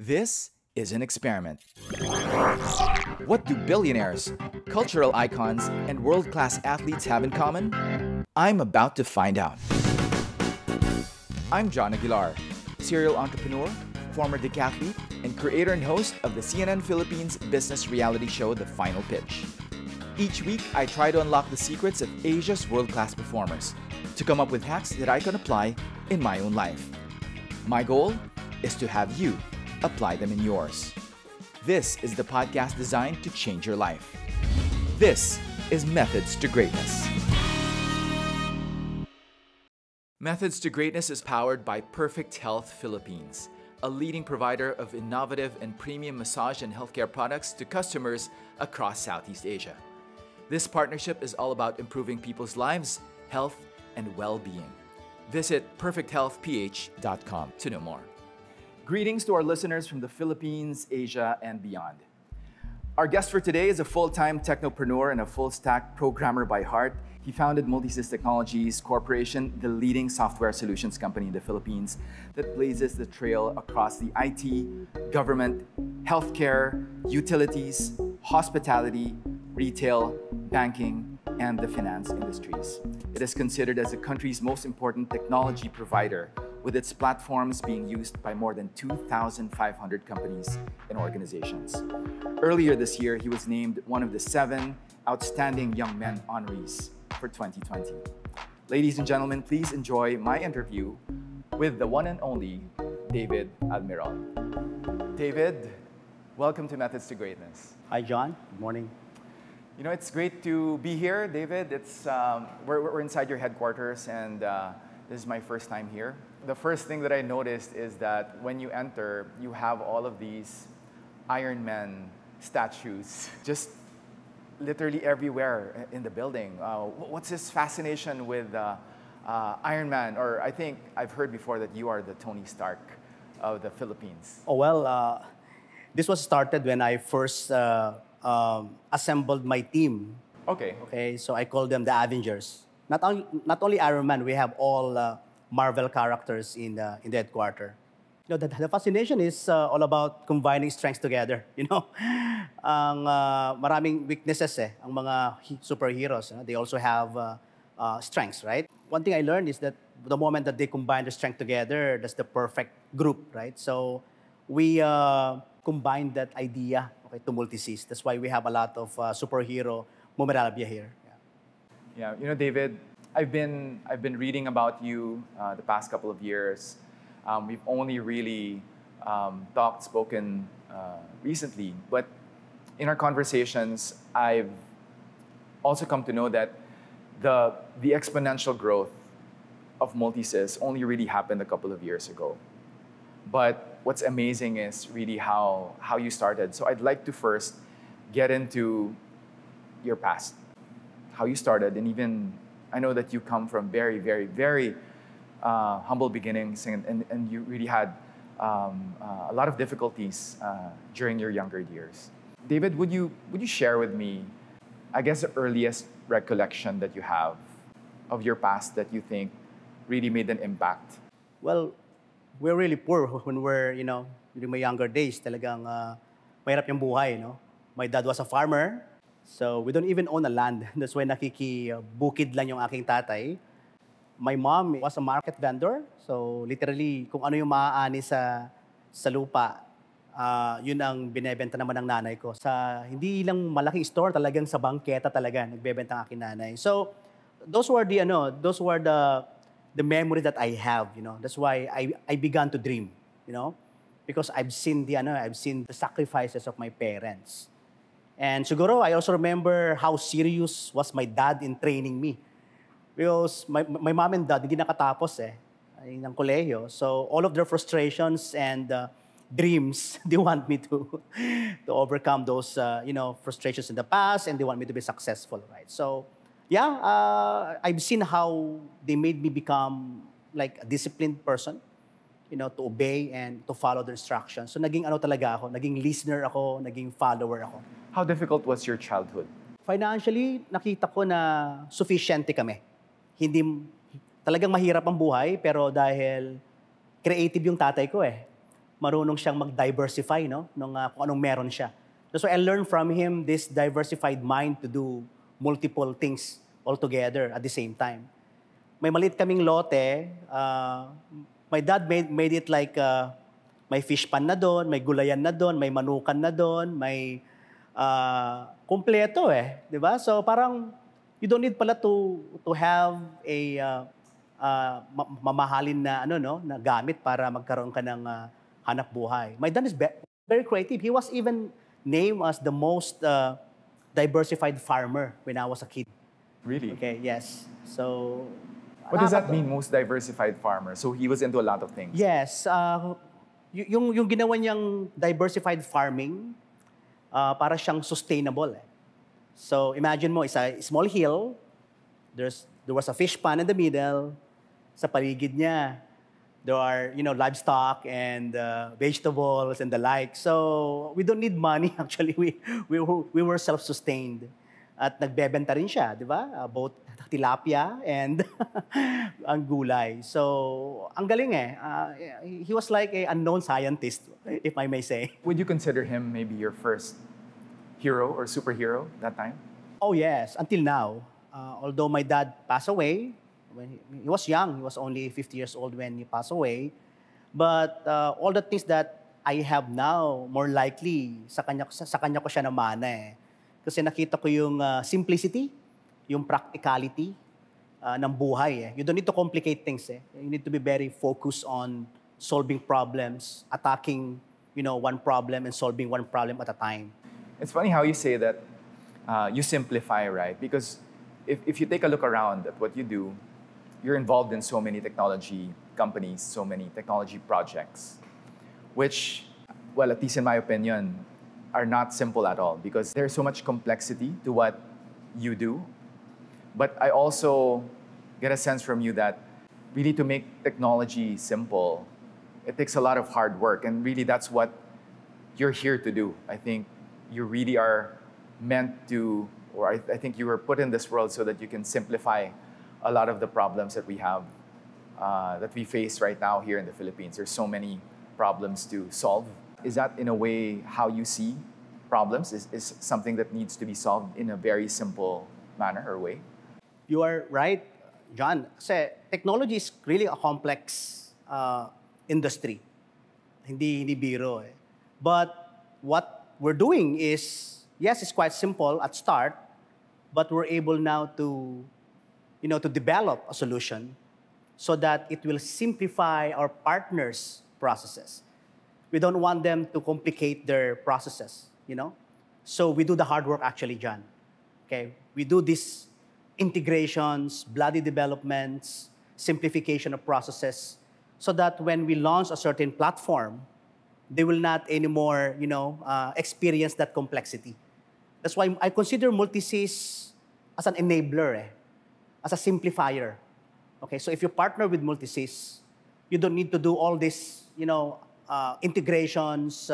This is an experiment. What do billionaires, cultural icons, and world-class athletes have in common? I'm about to find out. I'm John Aguilar, serial entrepreneur, former decathlete, and creator and host of the CNN Philippines business reality show, The Final Pitch. Each week, I try to unlock the secrets of Asia's world-class performers to come up with hacks that I can apply in my own life. My goal is to have you apply them in yours. This is the podcast designed to change your life. This is Methods to Greatness. Methods to Greatness is powered by Perfect Health Philippines, a leading provider of innovative and premium massage and healthcare products to customers across Southeast Asia. This partnership is all about improving people's lives, health, and well-being. Visit perfecthealthph.com to know more. Greetings to our listeners from the Philippines, Asia, and beyond. Our guest for today is a full-time technopreneur and a full-stack programmer by heart. He founded Multisys Technologies Corporation, the leading software solutions company in the Philippines that blazes the trail across the IT, government, healthcare, utilities, hospitality, retail, banking, and the finance industries. It is considered as the country's most important technology provider, with its platforms being used by more than 2,500 companies and organizations. Earlier this year, he was named one of the 7 Outstanding Young Men honorees for 2020. Ladies and gentlemen, please enjoy my interview with the one and only David Almirol. David, welcome to Methods to Greatness. Hi, John. Good morning. You know, it's great to be here, David. We're inside your headquarters, and this is my first time here. The first thing that I noticed is that when you enter, you have all of these Iron Man statues just literally everywhere in the building. What's this fascination with Iron Man? Or I think I've heard before that you are the Tony Stark of the Philippines. Oh, well, this was started when I first assembled my team. Okay. So I call them the Avengers. Not only Iron Man, we have all Marvel characters in the headquarters. You know, the fascination is all about combining strengths together. You know, ang maraming weaknesses ang mga superheroes. They also have strengths, right? One thing I learned is that the moment that they combine their strength together, that's the perfect group, right? So we combined that idea to Multisys. That's why we have a lot of superhero memorabilia here. Yeah, you know, David, I've been reading about you the past couple of years. We've only really spoken recently, but in our conversations, I've also come to know that the exponential growth of Multisys only really happened a couple of years ago. But what's amazing is really how you started. So I'd like to first get into your past, how you started, and even I know that you come from very, very, very humble beginnings, and you really had a lot of difficulties during your younger years. David, would you share with me, I guess, the earliest recollection that you have of your past that you think really made an impact? Well, we're really poor when we're, during my younger days. Talagang mahirap yung buhay, no? My dad was a farmer. So we don't even own a land. That's why nakikibukid lang yung aking tatay. My mom was a market vendor. So literally, kung ano yung maaani sa lupa, yun ang binebenta naman ng nanay ko. Sa hindi lang malaking store, talagang sa bangketa talaga nagbebenta ang aking nanay. So those were the memories that I have, That's why I began to dream, Because I've seen the sacrifices of my parents. And siguro, I also remember how serious was my dad in training me. Because my mom and dad, hindi nakatapos ng kolehiyo. So all of their frustrations and dreams, they want me to overcome those, frustrations in the past, and they want me to be successful, right? So, yeah, I've seen how they made me become like a disciplined person, to obey and to follow the instructions. So naging talaga ako, naging listener ako, naging follower ako. How difficult was your childhood? Financially, nakita ko na sufficiente kami. Hindi, talagang mahirap ang buhay, pero dahil creative yung tatay ko marunong siyang mag-diversify, no? Kung anong meron siya. That's why I learned from him this diversified mind to do multiple things all together at the same time. May maliit kaming lote. My dad made it like may fish pan na doon, may gulayan na doon, may manukan na doon, may kumpleto eh, 'di ba? So parang you don't need pala to have a mamahalin na na gamit para magkaroon ka ng hanap buhay. My dad is very creative. He was even named as the most diversified farmer when I was a kid. Really? Okay, yes. So what does that mean, most diversified farmer? So he was into a lot of things. Yes, yung ginawa niyang diversified farming, para siyang sustainable eh. So imagine mo, it's a small hill, there was a fish pond in the middle, sa paligid niya, there are livestock and vegetables and the like. So we don't need money actually, we were self-sustained. At nagbebenta rin siya, di ba? Both tilapia and ang gulay. So, ang galing eh. He was like an unknown scientist, if I may say. Would you consider him maybe your first hero or superhero that time? Oh yes, until now. Although my dad passed away, when he was young, he was only 50 years old when he passed away. But all the things that I have now, more likely, sa kanya ko siya namana eh. Kasi nakita ko yung simplicity, yung practicality ng buhay. You don't need to complicate things. You need to be very focused on solving problems, attacking one problem and solving one problem at a time. It's funny how you say that you simplify, right? Because if you take a look around at what you do, you're involved in so many technology companies, so many technology projects, which, well, at least in my opinion, are not simple at all because there's so much complexity to what you do. But I also get a sense from you that really to make technology simple, it takes a lot of hard work. And really that's what you're here to do. I think you really are meant to, or I think you were put in this world so that you can simplify a lot of the problems that we have, that we face right now here in the Philippines. There's so many problems to solve. Is that in a way how you see problems? Is something that needs to be solved in a very simple manner or way? You are right, John. Kasi technology is really a complex industry. Hindi biro eh. But what we're doing is, yes, it's quite simple at start, but we're able now to develop a solution so that it will simplify our partners' processes. We don't want them to complicate their processes, So we do the hard work actually, John. Okay? We do these integrations, bloody developments, simplification of processes, so that when we launch a certain platform, they will not anymore, experience that complexity. That's why I consider Multisys as an enabler, as a simplifier. Okay, so if you partner with Multisys, you don't need to do all this, integrations,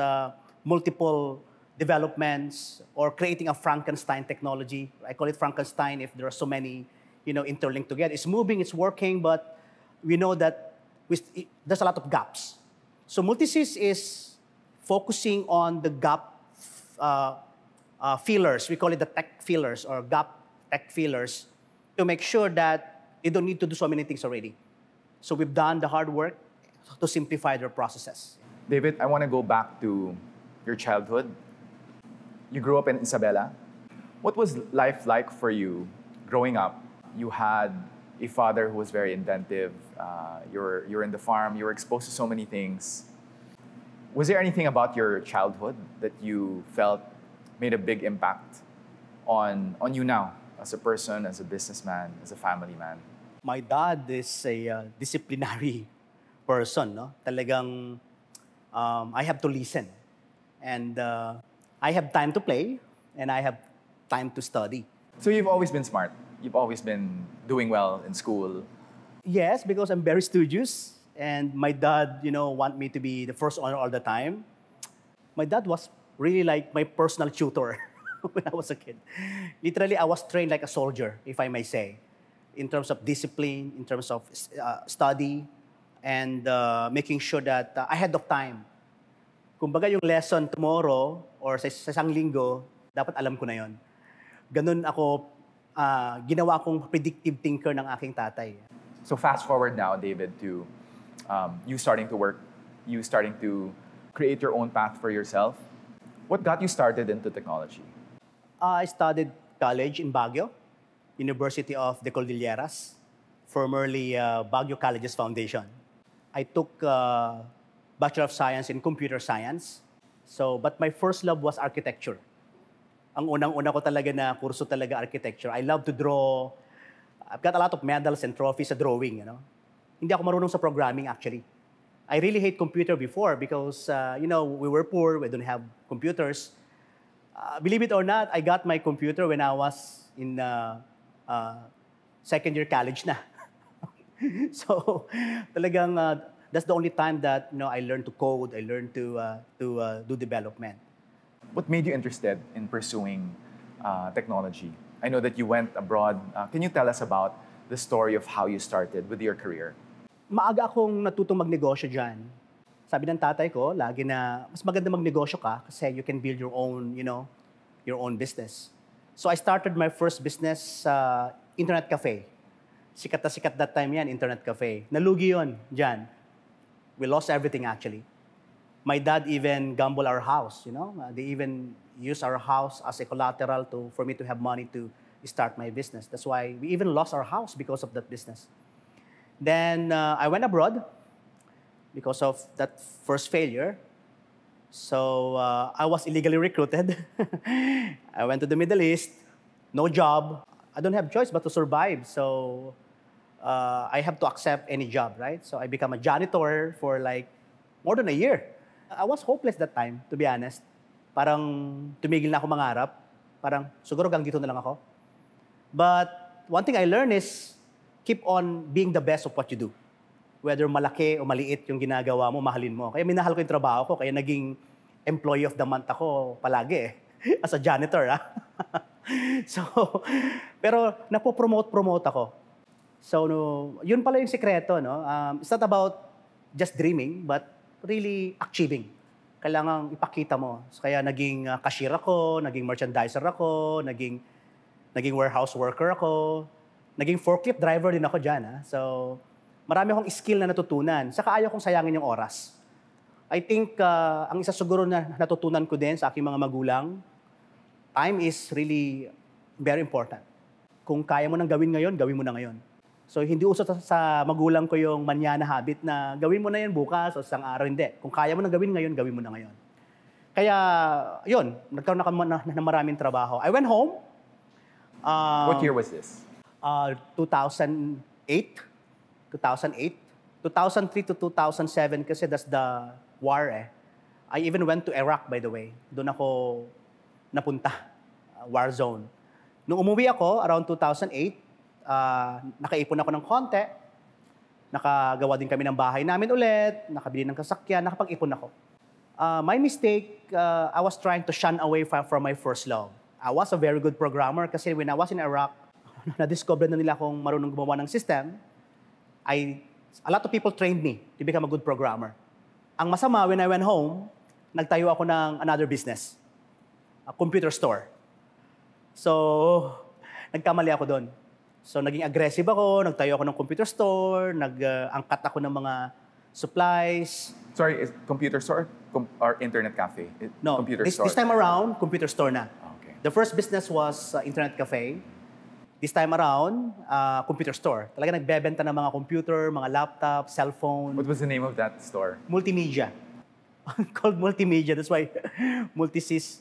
multiple developments, or creating a Frankenstein technology. I call it Frankenstein if there are so many, interlinked together. It's moving, it's working, but we know that there's a lot of gaps. So Multisys is focusing on the gap fillers. We call it the tech fillers or gap tech fillers to make sure that they don't need to do so many things already. So we've done the hard work to simplify their processes. David, I want to go back to your childhood. You grew up in Isabela. What was life like for you growing up? You had a father who was very inventive. You're in the farm. You were exposed to so many things. Was there anything about your childhood that you felt made a big impact on you now as a person, as a businessman, as a family man? My dad is a disciplinary person. No? Talagang I have to listen. And I have time to play, and I have time to study. So you've always been smart. You've always been doing well in school. Yes, because I'm very studious, and my dad, want me to be the first honor all the time. My dad was really like my personal tutor when I was a kid. Literally, I was trained like a soldier, if I may say, in terms of discipline, in terms of study, and making sure that I had the time Kumbaga yung lesson tomorrow or sa isang linggo, dapat alam ko na yon. Ganun ako, ginawa akong predictive thinker ng aking tatay. So fast forward now, David, to you starting to work, you starting to create your own path for yourself. What got you started into technology? I studied college in Baguio, University of the Cordilleras, formerly Baguio Colleges Foundation. I took Bachelor of Science in Computer Science. But my first love was architecture. Ang unang-una ko talaga na kurso talaga architecture. I love to draw. I've got a lot of medals and trophies sa drawing, you know. Hindi ako marunong sa programming actually. I really hate computer before because, we were poor, we don't have computers. Believe it or not, I got my computer when I was in second year college na. So, talagang that's the only time that I learned to code, I learned to do development. What made you interested in pursuing technology? I know that you went abroad. Can you tell us about the story of how you started with your career? Maaga akong natutong magnegosyo dyan. Sabi ng tatay ko, lagi na mas maganda magnegosyo ka kasi you can build your own, your own business. So I started my first business sa internet cafe. Sikat na sikat that time yan, internet cafe. Nalugi yun dyan. We lost everything actually. My dad even gambled our house, They even used our house as a collateral for me to have money to start my business. That's why we even lost our house because of that business. Then I went abroad because of that first failure. So I was illegally recruited. I went to the Middle East, no job. I don't have choice but to survive. So I have to accept any job, right? So I became a janitor for like more than a year. I was hopeless that time, to be honest. Parang tumigil na ako mangarap. Parang siguro hanggang dito na lang ako. But one thing I learned is keep on being the best of what you do. Whether malaki o maliit yung ginagawa mo, mahalin mo. Kaya minahal ko yung trabaho ko, kaya naging employee of the month ako palagi as a janitor, So, pero napopromote ako. So, yun pala yung sekreto, no? It's not about just dreaming, but really achieving. Kailangang ipakita mo. So, kaya naging cashier ako, naging merchandiser ako, naging warehouse worker ako, naging forklift driver din ako dyan. So, marami akong skill na natutunan. Saka ayaw kong sayangin yung oras. I think ang isa siguro na natutunan ko din sa aking mga magulang, time is really very important. Kung kaya mo nang gawin ngayon, gawin mo na ngayon. So, hindi uso sa magulang ko yung manyana habit na gawin mo na yan bukas o isang araw, hindi. Kung kaya mo nang gawin ngayon, gawin mo na ngayon. Kaya, yun, nagkaroon ako na maraming trabaho. I went home. What year was this? 2008. 2003 to 2007 kasi that's the war I even went to Iraq, by the way. Doon ako napunta, war zone. Nung umuwi ako, around 2008, nakaipon ako ng konti. Nakagawa din kami ng bahay namin ulit, nakabili ng kasakyan, nakapag-ipon ako. My mistake, I was trying to shun away from my first love. I was a very good programmer kasi when I was in Iraq, na-discover na nila akong marunong gumawa ng system. A lot of people trained me to become a good programmer. Ang masama, when I went home, nagtayo ako ng another business, a computer store. So, nagkamali ako doon. So, naging aggressive ako, nagtayo ako ng computer store, nag-angkat ako ng mga supplies. Sorry, is computer store or internet cafe? No, Computer store. This time around, computer store na. Okay. The first business was internet cafe. This time around, computer store. Talaga nagbebenta ng mga computer, mga laptop, cellphone. What was the name of that store? Multimedia. Called Multimedia. That's why Multisys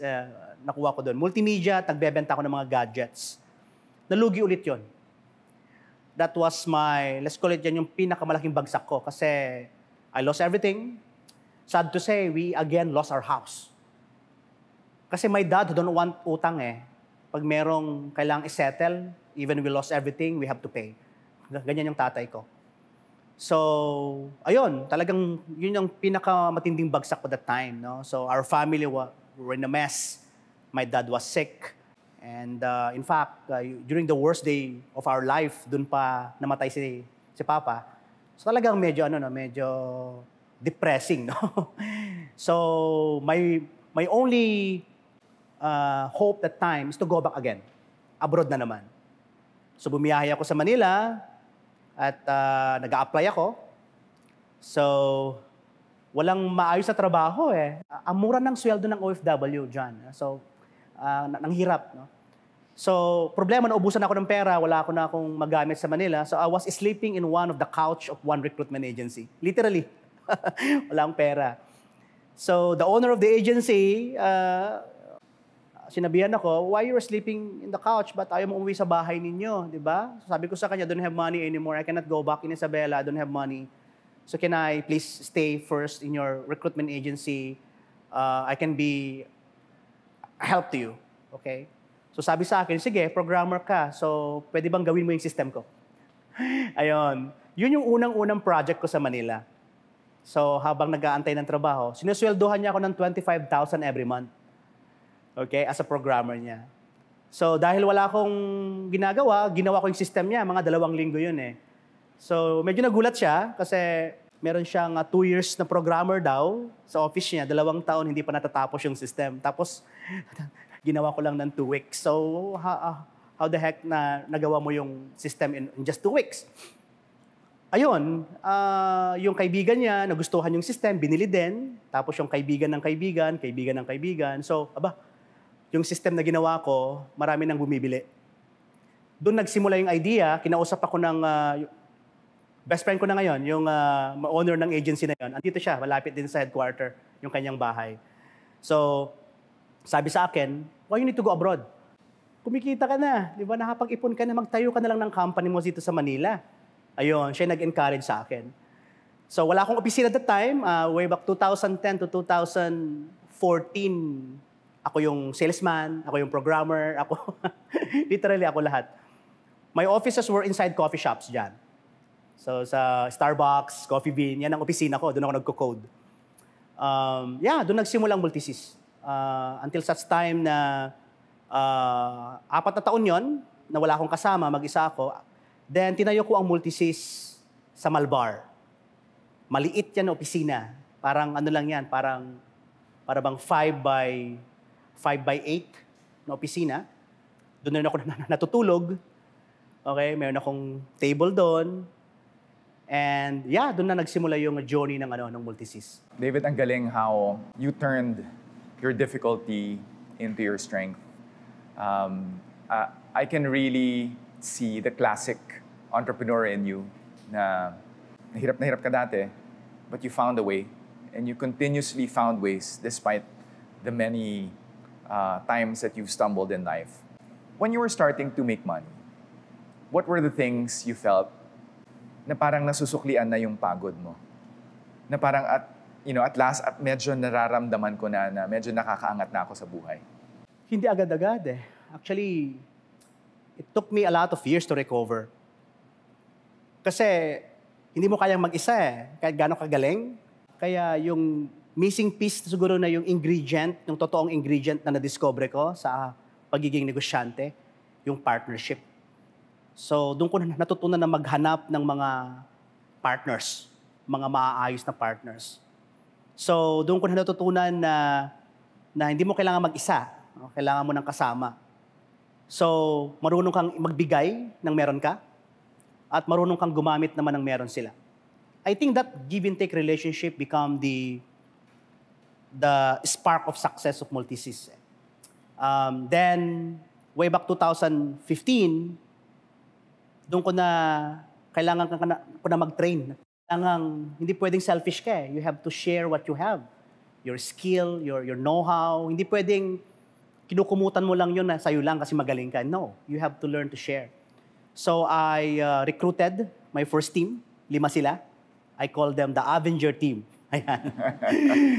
nakuha ko doon. Multimedia, nagbebenta ako ng mga gadgets. Nalugi ulit yon. That was let's call it yan, yung pinakamalaking bagsak ko. Kasi I lost everything. Sad to say, we again lost our house. Kasi my dad don't want utang Pag merong kailangang i-settle, even we lost everything, we have to pay. Ganyan yung tatay ko. So, ayun, talagang yun yung pinakamatinding bagsak ko that time. No? So, our family were in a mess. My dad was sick. And in fact, during the worst day of our life, dun pa namatay si Papa. So talagang medyo depressing, no? So, my only hope that time is to go back again. Abroad na naman. So, bumiyahe ako sa Manila at nag-a-apply ako. So, walang maayos na trabaho eh. Ang mura ng sweldo ng OFW, John. So, nanghirap, no? So, problema, naubusan ako ng pera, wala ako na akong magamit sa Manila. So, I was sleeping in one of the couch of one recruitment agency. Literally. Wala akong pera. So, the owner of the agency, sinabihan ako, why you were sleeping in the couch? Ba't ayaw mo umuwi sa bahay ninyo? Diba? So, sabi ko sa kanya, I don't have money anymore. I cannot go back in Isabela. I don't have money. So, can I please stay first in your recruitment agency? I can be help to you. Okay? So sabi sa akin, sige, programmer ka. So pwede bang gawin mo yung system ko? Ayun. Yun yung unang-unang project ko sa Manila. So habang nag-aantay ng trabaho, sinusweldohan niya ako ng 25,000 every month. Okay? As a programmer niya. So dahil wala akong ginagawa, ginawa ko yung system niya. Mga 2 linggo yun eh. So medyo nagulat siya kasi meron siyang 2 years na programmer daw sa office niya. 2 taon hindi pa natatapos yung system. Tapos ginawa ko lang ng 2 weeks. So, how the heck na nagawa mo yung system in just 2 weeks? Ayun, yung kaibigan niya, nagustuhan yung system, binili din. Tapos yung kaibigan ng kaibigan, kaibigan ng kaibigan. So, yung system na ginawa ko, marami nang bumibili. Doon nagsimula yung idea, kinausap ako ng best friend ko na ngayon, yung owner ng agency na yun. Andito siya, malapit din sa headquarter, yung kanyang bahay. So, sabi sa akin, why you need to go abroad? Kumikita ka na, di ba? Nakapag-ipon ka na, magtayo ka na lang ng company mo dito sa Manila. Ayun, siya nag-encourage sa akin. So, wala akong opisina at that time. Way back 2010 to 2014, ako yung salesman, ako yung programmer, ako, literally ako lahat. My offices were inside coffee shops dyan. So, sa Starbucks, Coffee Bean, yan ang opisina ko, doon ako nagko-code. Doon nagsimulang Multisys. Until such time na 4 na taon yon na wala akong kasama, mag-isa ako. Then, tinayo ko ang Multisys sa Malbar. Maliit yan na opisina. Parang ano lang yan, parang bang 5 by 8 na opisina. Doon na ako natutulog. Okay, mayroon akong table doon. And doon na nagsimula yung journey ng Multisys. David, ang galing how you turned your difficulty into your strength. I can really see the classic entrepreneur in you na hirap ka dati, but you found a way and you continuously found ways despite the many times that you've stumbled in life. When you were starting to make money, what were the things you felt na parang nasusuklian na yung pagod mo? Na parang at last, medyo nararamdaman ko na medyo nakakaangat na ako sa buhay. Hindi agad-agad eh. Actually, it took me a lot of years to recover. Kasi hindi mo kayang mag-isa eh. Kahit gano'ng kagaling. Kaya yung missing piece siguro na yung ingredient, yung totoong ingredient na na-discover ko sa pagiging negosyante, yung partnership. So, doon ko natutunan na maghanap ng mga partners, mga maaayos na partners. So, doon ko natutunan na hindi mo kailangan mag-isa. No? Kailangan mo ng kasama. So, marunong kang magbigay ng meron ka at marunong kang gumamit naman ng meron sila. I think that give and take relationship become the spark of success of Multisys. Then, way back 2015, doon ko na kailangan ko na mag-train. Hindi pwedeng selfish ka eh. You have to share what you have. Your skill, your know-how. Hindi pwedeng kinukumutan mo lang yun na sa'yo lang kasi magaling ka. No, you have to learn to share. So I recruited my first team. 5 sila. I call them the Avenger team. Ayan.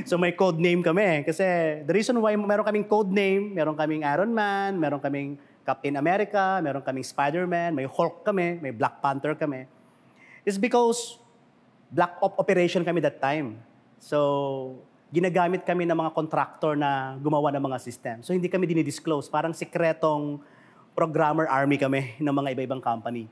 So may code name kami. Kasi the reason why meron kaming code name, meron kaming Iron Man, meron kaming Captain America, meron kaming Spider-Man, may Hulk kami, may Black Panther kami. It's because Black Op operation kami that time. So, ginagamit kami ng mga contractor na gumawa ng mga system. So, hindi kami dinidisclose. Parang sikretong programmer army kami ng mga iba-ibang company.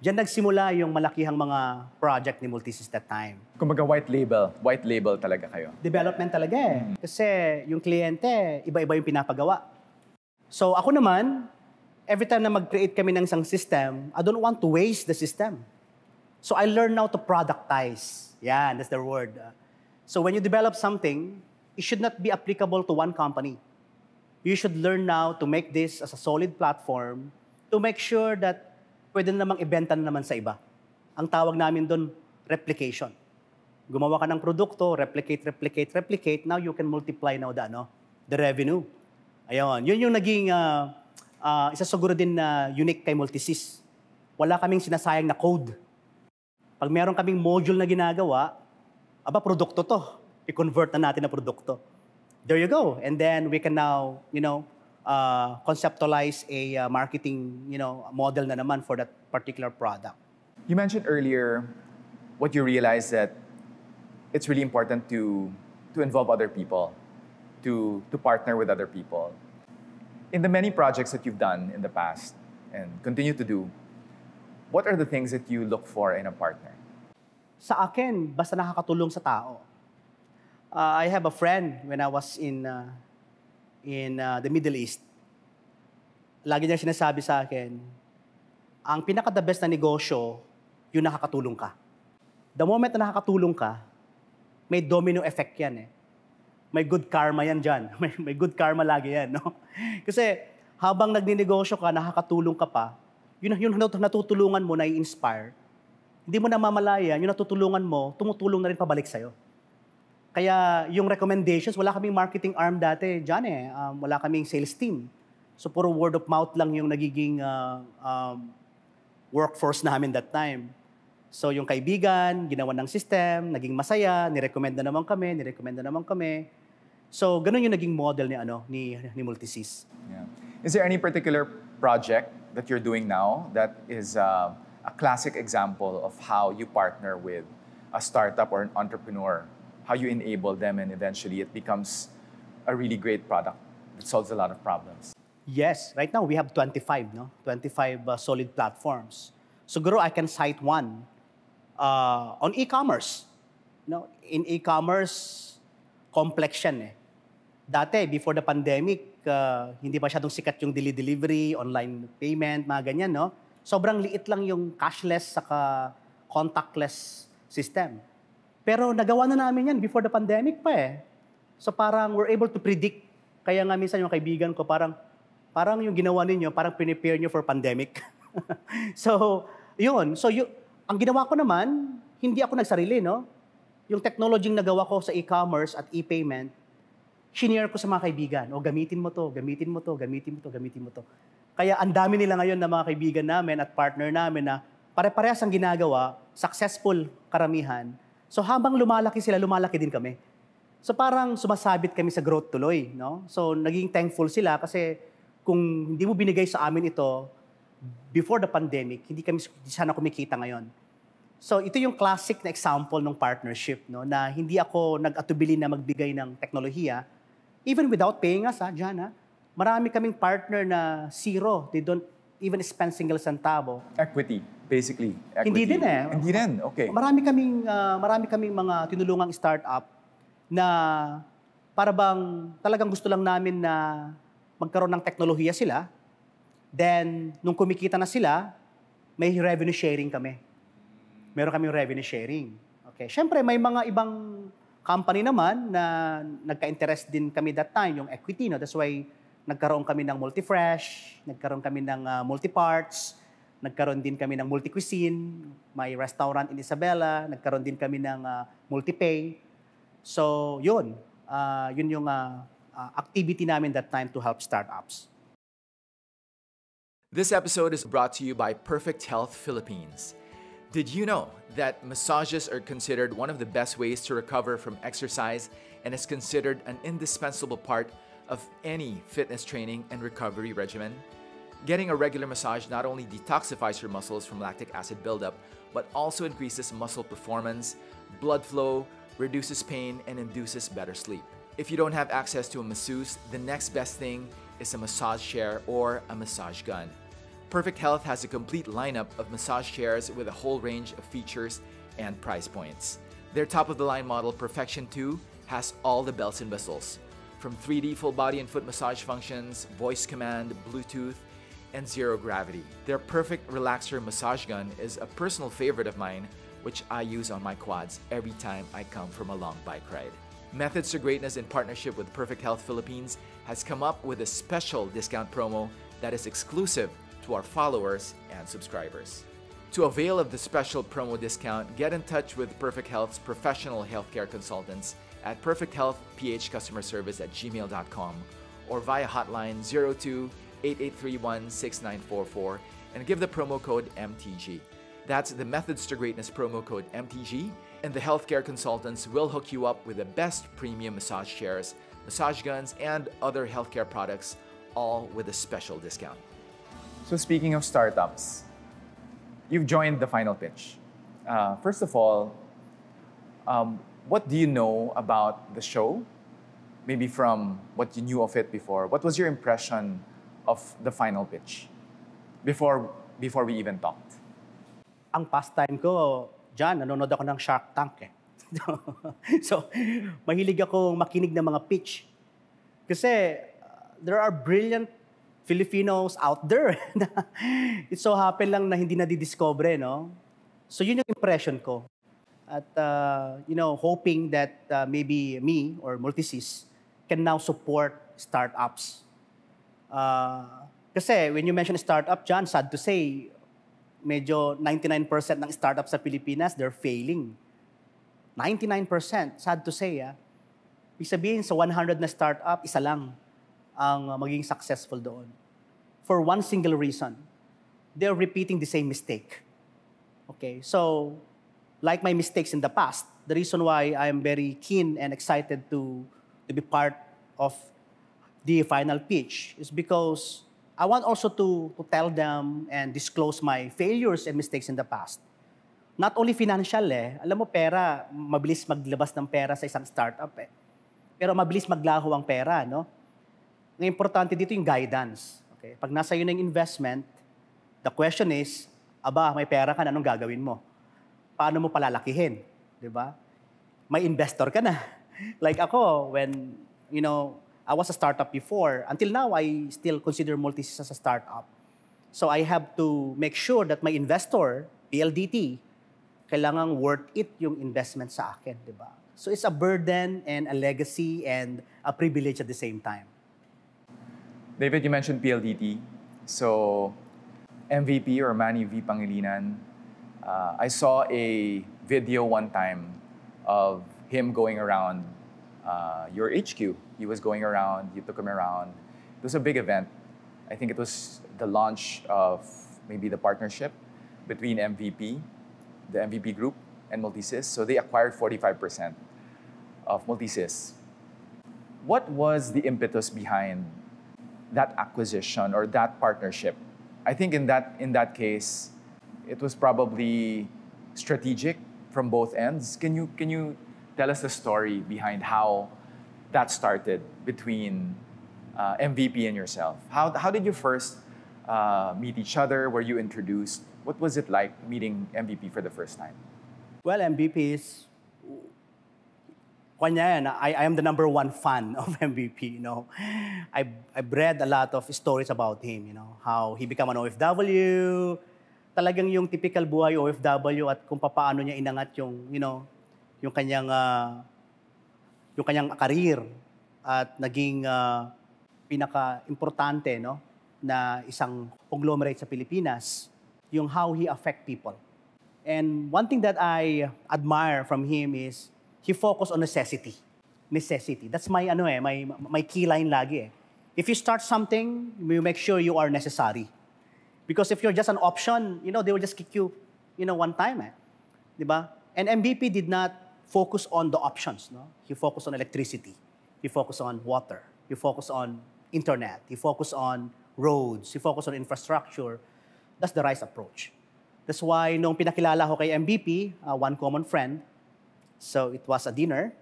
Diyan nagsimula yung malakihang mga project ni Multisys that time. Kumbaga white label talaga kayo. Development talaga eh. Kasi yung kliyente, iba-iba yung pinapagawa. So ako naman, every time na mag-create kami ng isang system, I don't want to waste the system. So I learn now to productize. Yeah, that's the word. So when you develop something, it should not be applicable to one company. You should learn now to make this as a solid platform to make sure that pwede namang ibenta na naman sa iba. Ang tawag namin doon, replication. Gumawa ka ng produkto, replicate. Now you can multiply now the revenue. Ayun, yun yung naging isa siguro din na unique kay Multisys. Wala kaming sinasayang na code. Pag meron kaming module na ginagawa, produkto to. I-convert na natin na produkto. There you go. And then we can now, conceptualize a marketing, model na naman for that particular product. You mentioned earlier what you realized that it's really important to involve other people, to partner with other people. In the many projects that you've done in the past and continue to do, what are the things that you look for in a partner? Sa akin, basta nakakatulong sa tao. I have a friend when I was in the Middle East. Lagi niya sinasabi sa akin, ang pinaka-the best na negosyo, yung nakakatulong ka. The moment na nakakatulong ka, may domino effect yan eh. May good karma yan dyan. May good karma lagi yan, no? Kasi habang nagninegosyo ka, nakakatulong ka pa, yung natutulungan mo na i-inspire, hindi mo namamalaya, yung natutulungan mo, tumutulong na rin pabalik sa'yo. Kaya yung recommendations, wala kaming marketing arm dati dyan eh. Wala kaming sales team. So puro word of mouth lang yung nagiging workforce namin that time. So yung kaibigan, ginawa ng system, naging masaya, nirecommend na naman kami. So ganun yung naging model ni Multisys. Yeah. Is there any particular project that you're doing now that is a classic example of how you partner with a startup or an entrepreneur? How you enable them and eventually it becomes a really great product that solves a lot of problems? Yes. Right now, we have 25, 25 solid platforms. Siguro I can cite one on e-commerce. In e-commerce, complex yan eh. Dati, before the pandemic, hindi masyadong sikat yung delivery, online payment, mga ganyan, no? Sobrang liit lang yung cashless saka contactless system. Pero nagawa na namin yan before the pandemic pa eh. So parang we're able to predict. Kaya nga minsan yung kaibigan ko, parang yung ginawa ninyo, parang prepare nyo for pandemic. So, yun. So, ang ginawa ko naman, hindi ako nagsarili, no? Yung technology nagawa ko sa e-commerce at e-payment, shinare ko sa mga kaibigan. Gamitin mo to. Kaya ang dami nila ngayon na mga kaibigan namin at partner namin na pare-parehas ang ginagawa, successful karamihan. So habang lumalaki sila, lumalaki din kami. So parang sumasabit kami sa growth tuloy, no? So naging thankful sila kasi kung hindi mo binigay sa amin ito before the pandemic, hindi sana kumikita ngayon. So ito yung classic na example ng partnership, no? Na hindi ako nag-atubili na magbigay ng teknolohiya, even without paying us, Jana. Marami kaming partner na zero. They don't even spend single centavo. Equity, basically. Equity. Hindi din eh. Hindi din, okay. Marami kaming mga tinulungang startup na para bang talagang gusto lang namin na magkaroon ng teknolohiya sila. Then, nung kumikita na sila, may revenue sharing kami. Meron kaming revenue sharing. Okay. Siyempre, may mga ibang company naman na nagka-interest din kami that time, yung equity. No? That's why nagkaroon kami ng multi-fresh, nagkaroon kami ng multi-parts, nagkaroon din kami ng multi-cuisine, may restaurant in Isabela, nagkaroon din kami ng multi-pay. So, yun. Yun yung activity namin that time to help startups. This episode is brought to you by Perfect Health Philippines. Did you know that massages are considered one of the best ways to recover from exercise and is considered an indispensable part of any fitness training and recovery regimen? Getting a regular massage not only detoxifies your muscles from lactic acid buildup, but also increases muscle performance, blood flow, reduces pain, and induces better sleep. If you don't have access to a masseuse, the next best thing is a massage chair or a massage gun. Perfect Health has a complete lineup of massage chairs with a whole range of features and price points. Their top-of-the-line model, Perfection 2, has all the bells and whistles, from 3D full body and foot massage functions, voice command, Bluetooth, and zero gravity. Their Perfect Relaxer massage gun is a personal favorite of mine, which I use on my quads every time I come from a long bike ride. Methods to Greatness, in partnership with Perfect Health Philippines, has come up with a special discount promo that is exclusive to our followers and subscribers. To avail of the special promo discount, get in touch with Perfect Health's professional healthcare consultants at perfecthealthphcustomerservice@gmail.com or via hotline 02-8831-6944 and give the promo code MTG. That's the Methods to Greatness promo code MTG, and the healthcare consultants will hook you up with the best premium massage chairs, massage guns, and other healthcare products, all with a special discount. So speaking of startups, you've joined the final pitch. First of all, what do you know about the show? Maybe from what you knew of it before. What was your impression of the final pitch before we even talked? Ang pastime ko, John, nanonood ako ng Shark Tank eh. So, mahilig akong makinig ng mga pitch. Kasi there are brilliant Filipinos out there. It so happen lang na hindi na-discover, no? So, yun yung impression ko. At, hoping that maybe me or Multisys can now support startups. Kasi when you mention startup, John, sad to say, medyo 99% ng startups sa Pilipinas, they're failing. 99%, sad to say. Ibig sabihin, sa 100 na startup, isa lang ang magiging successful doon. For one single reason, they're repeating the same mistake. Okay, so like my mistakes in the past, the reason why I'm very keen and excited to be part of the final pitch is because I want also to tell them and disclose my failures and mistakes in the past. Not only financial Alam mo, pera, mabilis maglabas ng pera sa isang startup Pero mabilis maglaho ang pera, no? Ang importante dito yung guidance. Okay? Pag nasa yun yung investment, the question is, may pera ka na, anong gagawin mo? Paano mo palalakihin? Diba? May investor ka na. Like ako, when, I was a startup before. Until now, I still consider Multisys as a startup. So I have to make sure that my investor, PLDT, kailangang worth it yung investment sa akin, di ba? So it's a burden and a legacy and a privilege at the same time. David, you mentioned PLDT. So MVP or Manny V. Pangilinan, I saw a video one time of him going around your HQ. He was going around, you took him around. It was a big event. I think it was the launch of maybe the partnership between MVP, the MVP group, and Multisys. So they acquired 45% of Multisys. What was the impetus behind that acquisition or that partnership? I think in that case, it was probably strategic from both ends. Can you tell us the story behind how that started between MVP and yourself? How did you first meet each other? Were you introduced? What was it like meeting MVP for the first time? Well, MVP is, I am the number one fan of MVP. I've read a lot of stories about him. How he became an OFW, talagang yung typical buhay OFW at kung paano niya inangat yung kanyang career at naging pinaka-importante na isang conglomerate sa Pilipinas, yung how he affect people. And one thing that I admire from him is he focused on necessity. Necessity. That's my my key line lagi. If you start something, you make sure you are necessary. Because if you're just an option, they will just kick you, one time. Diba? And MVP did not focus on the options. He focused on electricity. He focused on water. He focused on internet. He focused on roads. He focused on infrastructure. That's the right approach. That's why nung pinakilala ko kay MVP, one common friend, so it was a dinner.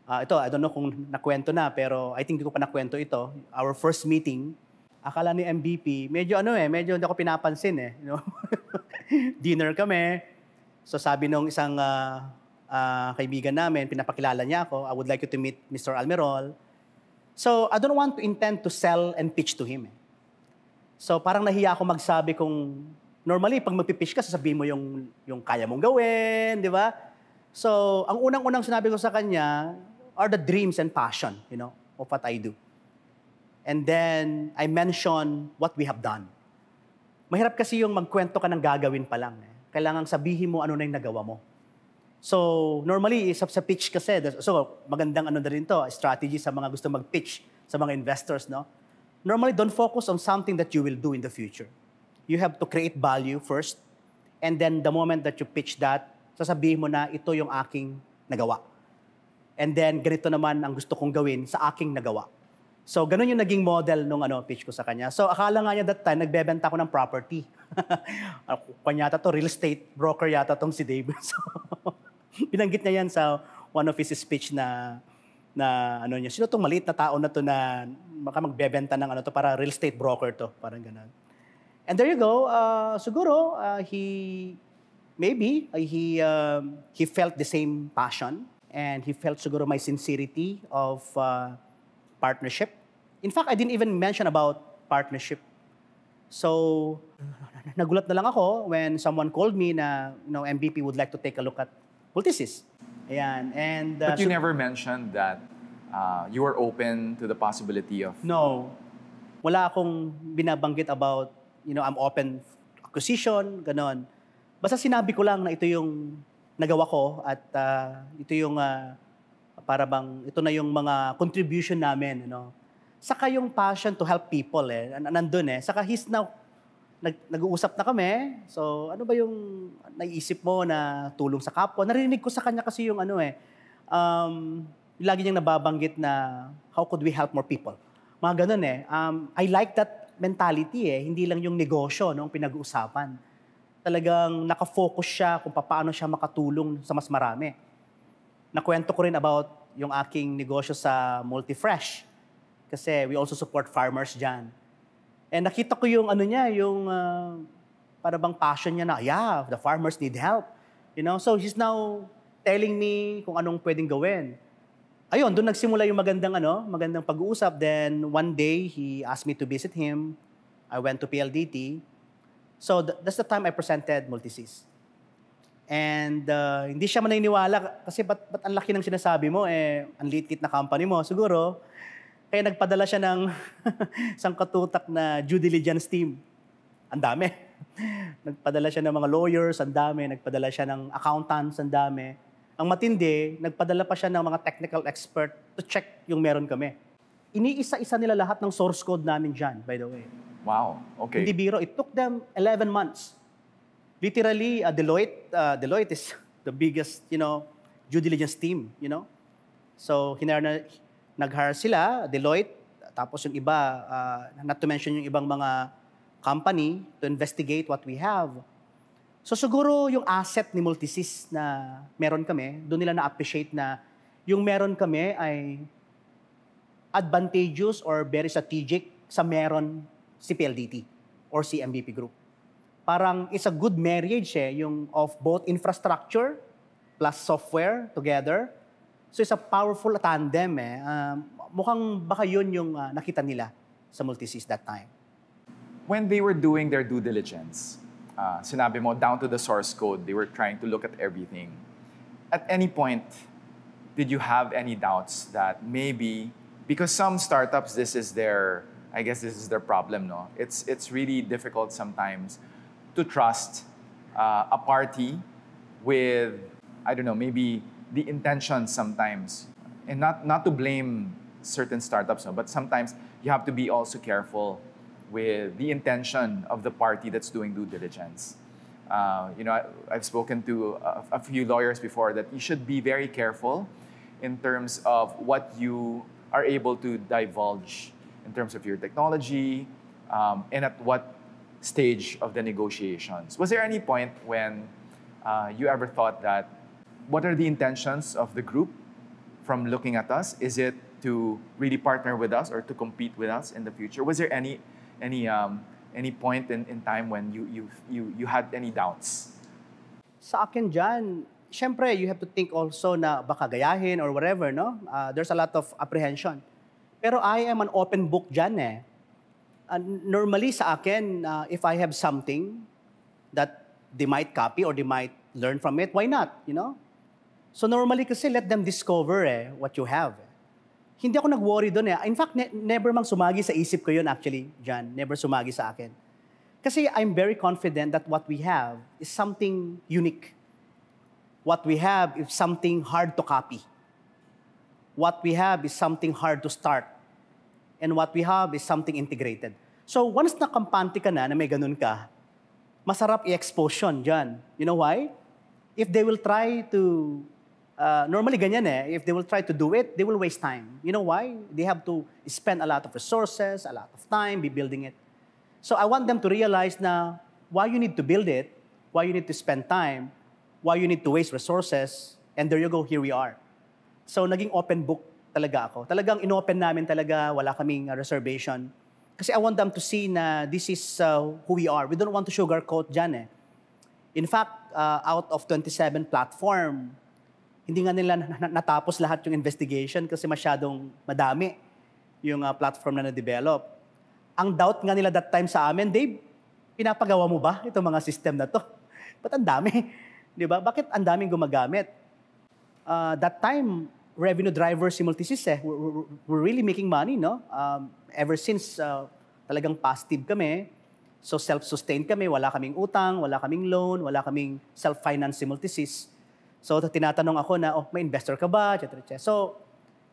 Ito, I don't know kung nakwento na, pero I think hindi ko pa nakwento ito. Our first meeting, Akala ni MVP, medyo medyo hindi ako pinapansin eh. You know? Dinner kami. So sabi nung isang kaibigan namin, pinapakilala niya ako, I would like you to meet Mr. Almirol. So I don't want to intend to sell and pitch to him. So parang nahiya ako magsabi kung, normally pag magpipitch ka, sasabihin mo yung kaya mong gawin, di ba? So ang unang-unang sinabi ko sa kanya are the dreams and passion, you know, of what I do. And then I mention what we have done. Mahirap kasi yung magkwento ka ng gagawin pa lang. Kailangan sabihin mo ano na yung nagawa mo. So, normally, sa pitch kasi, so magandang na rin to, strategy sa mga gusto mag-pitch sa mga investors, no? Normally, don't focus on something that you will do in the future. You have to create value first, and then the moment that you pitch that, sasabihin mo na ito yung aking nagawa. And then, ganito naman ang gusto kong gawin sa aking nagawa. So, ganun yung naging model nung pitch ko sa kanya. So, akala nga niya that time, nagbebenta ko ng property. Kanya yata to, real estate broker yata tong si Dave. So, binanggit niya yan sa one of his speech na niya. Sino tong maliit na tao na to na magbebenta ng to para real estate broker to. Parang ganun. And there you go. Siguro, he felt the same passion. And he felt siguro my sincerity of partnership. In fact, I didn't even mention about partnership. So, nagulat na lang ako when someone called me na, MVP would like to take a look at Multisys. Ayan. And, but you never mentioned that you were open to the possibility of... No. Wala akong binabanggit about, I'm open acquisition, ganon. Basta sinabi ko lang na ito yung nagawa ko at ito yung ito na yung mga contribution namin, Saka yung passion to help people nandun Saka he's now nag-uusap na kami. So ano ba yung naiisip mo na tulong sa kapwa? Narinig ko sa kanya kasi yung lagi niyang nababanggit na how could we help more people? Mga ganun I like that mentality Hindi lang yung negosyo ang pinag-uusapan. Talagang nakafocus siya kung paano siya makatulong sa mas marami. Nakwento ko rin about yung aking negosyo sa Multifresh. Kasi we also support farmers dyan. And nakita ko yung yung para bang passion niya na, yeah, the farmers need help. So he's now telling me kung anong pwedeng gawin. Ayun, doon nagsimula yung magandang pag-uusap. Then one day, he asked me to visit him. I went to PLDT. So that's the time I presented Multisys. And hindi siya maniniwala kasi ba't ang laki ng sinasabi mo, ang liit-liit na company mo, siguro. Kaya nagpadala siya ng isang katutak na due diligence team. Ang dami. Nagpadala siya ng mga lawyers, ang dami. Nagpadala siya ng accountants, ang dami. Ang matindi, nagpadala pa siya ng mga technical expert to check yung meron kami. Iniisa-isa nila lahat ng source code namin dyan, by the way. Wow, okay. Hindi biro. It took them 11 months. Literally, Deloitte is the biggest, due diligence team, So, nag-hire sila, Deloitte, tapos yung iba, not to mention yung ibang mga company to investigate what we have. So, siguro yung asset ni Multisys na meron kami, doon nila na-appreciate na yung meron kami ay advantageous or very strategic sa meron si PLDT or si MVP Group. Parang it's a good marriage yung of both infrastructure plus software together. So it's a powerful tandem mukhang baka yun yung nakita nila sa Multisys that time. When they were doing their due diligence, sinabi mo down to the source code, they were trying to look at everything. At any point, did you have any doubts that maybe, because some startups, this is their problem, no? It's really difficult sometimes to trust a party with, I don't know, maybe the intention sometimes. And not to blame certain startups, no, but sometimes you have to be also careful with the intention of the party that's doing due diligence. I've spoken to a few lawyers before that you should be very careful in terms of what you are able to divulge in terms of your technology and at what stage of the negotiations. Was there any point when you ever thought that, what are the intentions of the group from looking at us? Is it to really partner with us or to compete with us in the future? Was there any any point in time when you had any doubts? Sa akin dyan, syempre, you have to think also na baka gayahin or whatever, no? There's a lot of apprehension. Pero I am an open book dyan eh. Normally sa akin, if I have something that they might copy or they might learn from it, why not, you know? So normally kasi let them discover what you have. Hindi ako nag-worry doon eh. In fact, never mang sumagi sa isip ko yun actually, John. Never sumagi sa akin. Kasi I'm very confident that what we have is something unique. What we have is something hard to copy. What we have is something hard to start. And what we have is something integrated. So once nakampante ka na may ganun ka, masarap i-expose yun dyan. You know why? If they will try to, normally ganyan eh, if they will try to do it, they will waste time. You know why? They have to spend a lot of resources, a lot of time, be building it. So I want them to realize na why you need to build it, why you need to spend time, why you need to waste resources, and there you go, here we are. So naging open book talaga ako. Talagang inopen namin talaga, wala kaming reservation. Kasi I want them to see na this is who we are. We don't want to sugarcoat dyan eh. In fact, out of 27 platform, hindi nga nila natapos lahat yung investigation kasi masyadong madami yung platform na na-develop. Ang doubt nga nila that time sa amin, Dave, pinapagawa mo ba itong mga system na to? Ba't ang dami? Di ba? Bakit ang daming gumagamit? That time, revenue drivers si Multisys we're really making money, no? Ever since talagang positive kami, so self-sustained kami, wala kaming utang, wala kaming loan, wala kaming self-finance si Multisys. So tinatanong ako na, may investor ka ba? Etc. So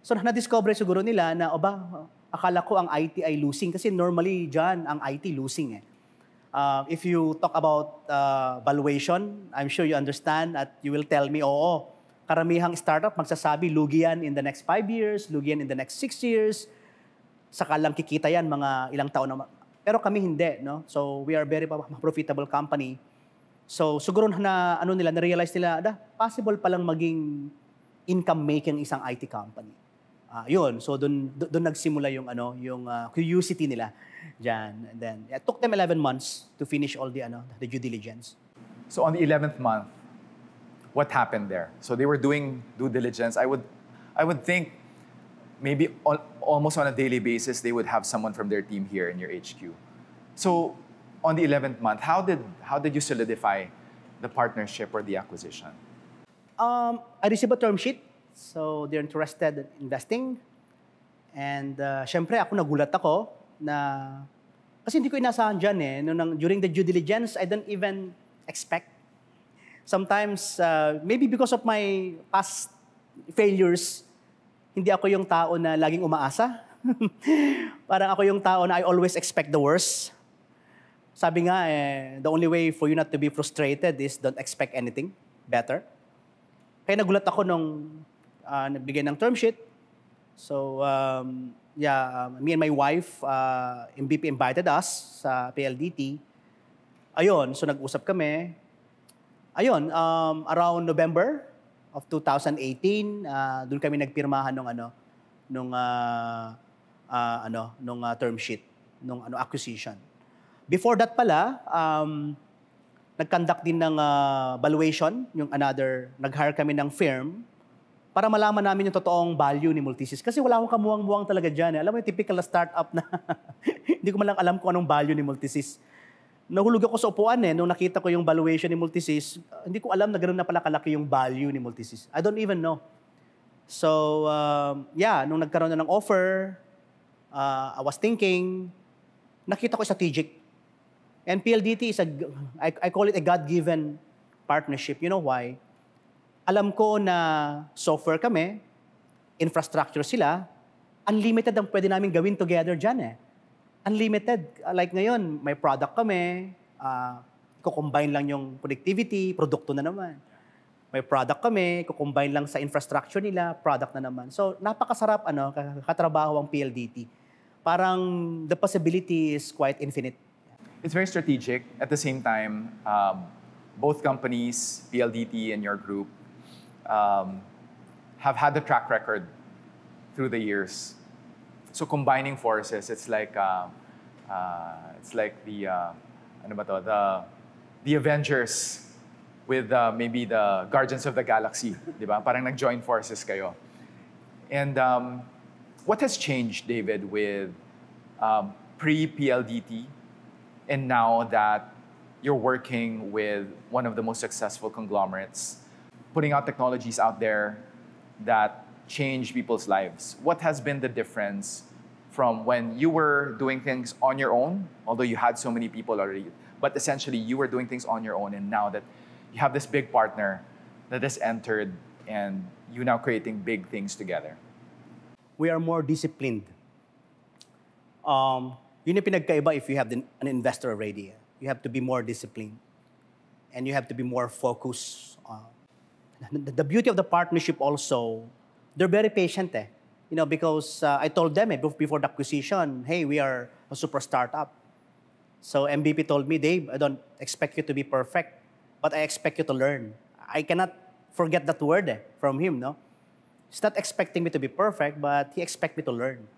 na-discover siguro nila na, akala ko ang IT ay losing kasi normally dyan, ang IT losing eh. If you talk about valuation, I'm sure you understand at you will tell me, oo, karamihang startup magsasabi, lugi yan in the next 5 years, lugi yan in the next 6 years, saka lang kikita yan mga ilang taon na. Pero kami hindi, no? So we are very profitable company. So siguro na na-realize nila, possible palang maging income-making isang IT company. Yun, so doon nagsimula yung curiosity nila diyan. And then it took them 11 months to finish all the due diligence. So on the 11th month, what happened there? So they were doing due diligence. I would think maybe almost on a daily basis they would have someone from their team here in your HQ. So on the 11th month, how did you solidify the partnership or the acquisition? I received a term sheet. So, they're interested in investing. And, syempre, nagulat ako na, kasi hindi ko inasahan dyan eh. During the due diligence, I don't even expect. Sometimes, maybe because of my past failures, hindi ako yung tao na laging umaasa. Parang ako yung tao na I always expect the worst. Sabi nga, the only way for you not to be frustrated is don't expect anything better. Kaya nagulat ako nung nagbigay ng term sheet. So, me and my wife, MVP invited us sa PLDT. Ayun, so nag-usap kami. Ayun, around November of 2018, doon kami nagpirmahan nung term sheet, nung acquisition. Before that pala, nag-conduct din ng valuation, nag-hire kami ng firm para malaman namin yung totoong value ni Multisys. Kasi wala akong kamuwang-muwang talaga dyan. Alam mo yung typical na startup na hindi ko man lang alam kung anong value ni Multisys. Nahulog ako sa upuan nung nakita ko yung valuation ni Multisys. Hindi ko alam na ganoon na pala kalaki yung value ni Multisys. I don't even know. So, nung nagkaroon na ng offer, I was thinking, nakita ko strategic. And PLDT is I call it a God-given partnership. You know why? Alam ko na software kami, infrastructure sila, unlimited ang pwede namin gawin together dyan eh. Unlimited. Like ngayon, may product kami, i-combine lang yung productivity, produkto na naman. May product kami, i-combine lang sa infrastructure nila, product na naman. So, napakasarap katrabaho ang PLDT. Parang the possibility is quite infinite. It's very strategic. At the same time, both companies, PLDT and your group, have had a track record through the years. So combining forces, it's like It's like the, ano ba to, the Avengers with maybe the Guardians of the Galaxy, di ba? Parang nag-join forces kayo. And what has changed, David, with pre-PLDT and now that you're working with one of the most successful conglomerates, putting out technologies out there that change people's lives? What has been the difference from when you were doing things on your own, although you had so many people already, but essentially you were doing things on your own, and now that you have this big partner that has entered and you now creating big things together? We are more disciplined. Yun yung pinagkaiba if you have an investor already. You have to be more disciplined. And you have to be more focused. The beauty of the partnership also, they're very patient because I told them before the acquisition, hey, we are a super startup. So MVP told me, Dave, I don't expect you to be perfect, but I expect you to learn. I cannot forget that word from him, no? He's not expecting me to be perfect, but he expects me to learn.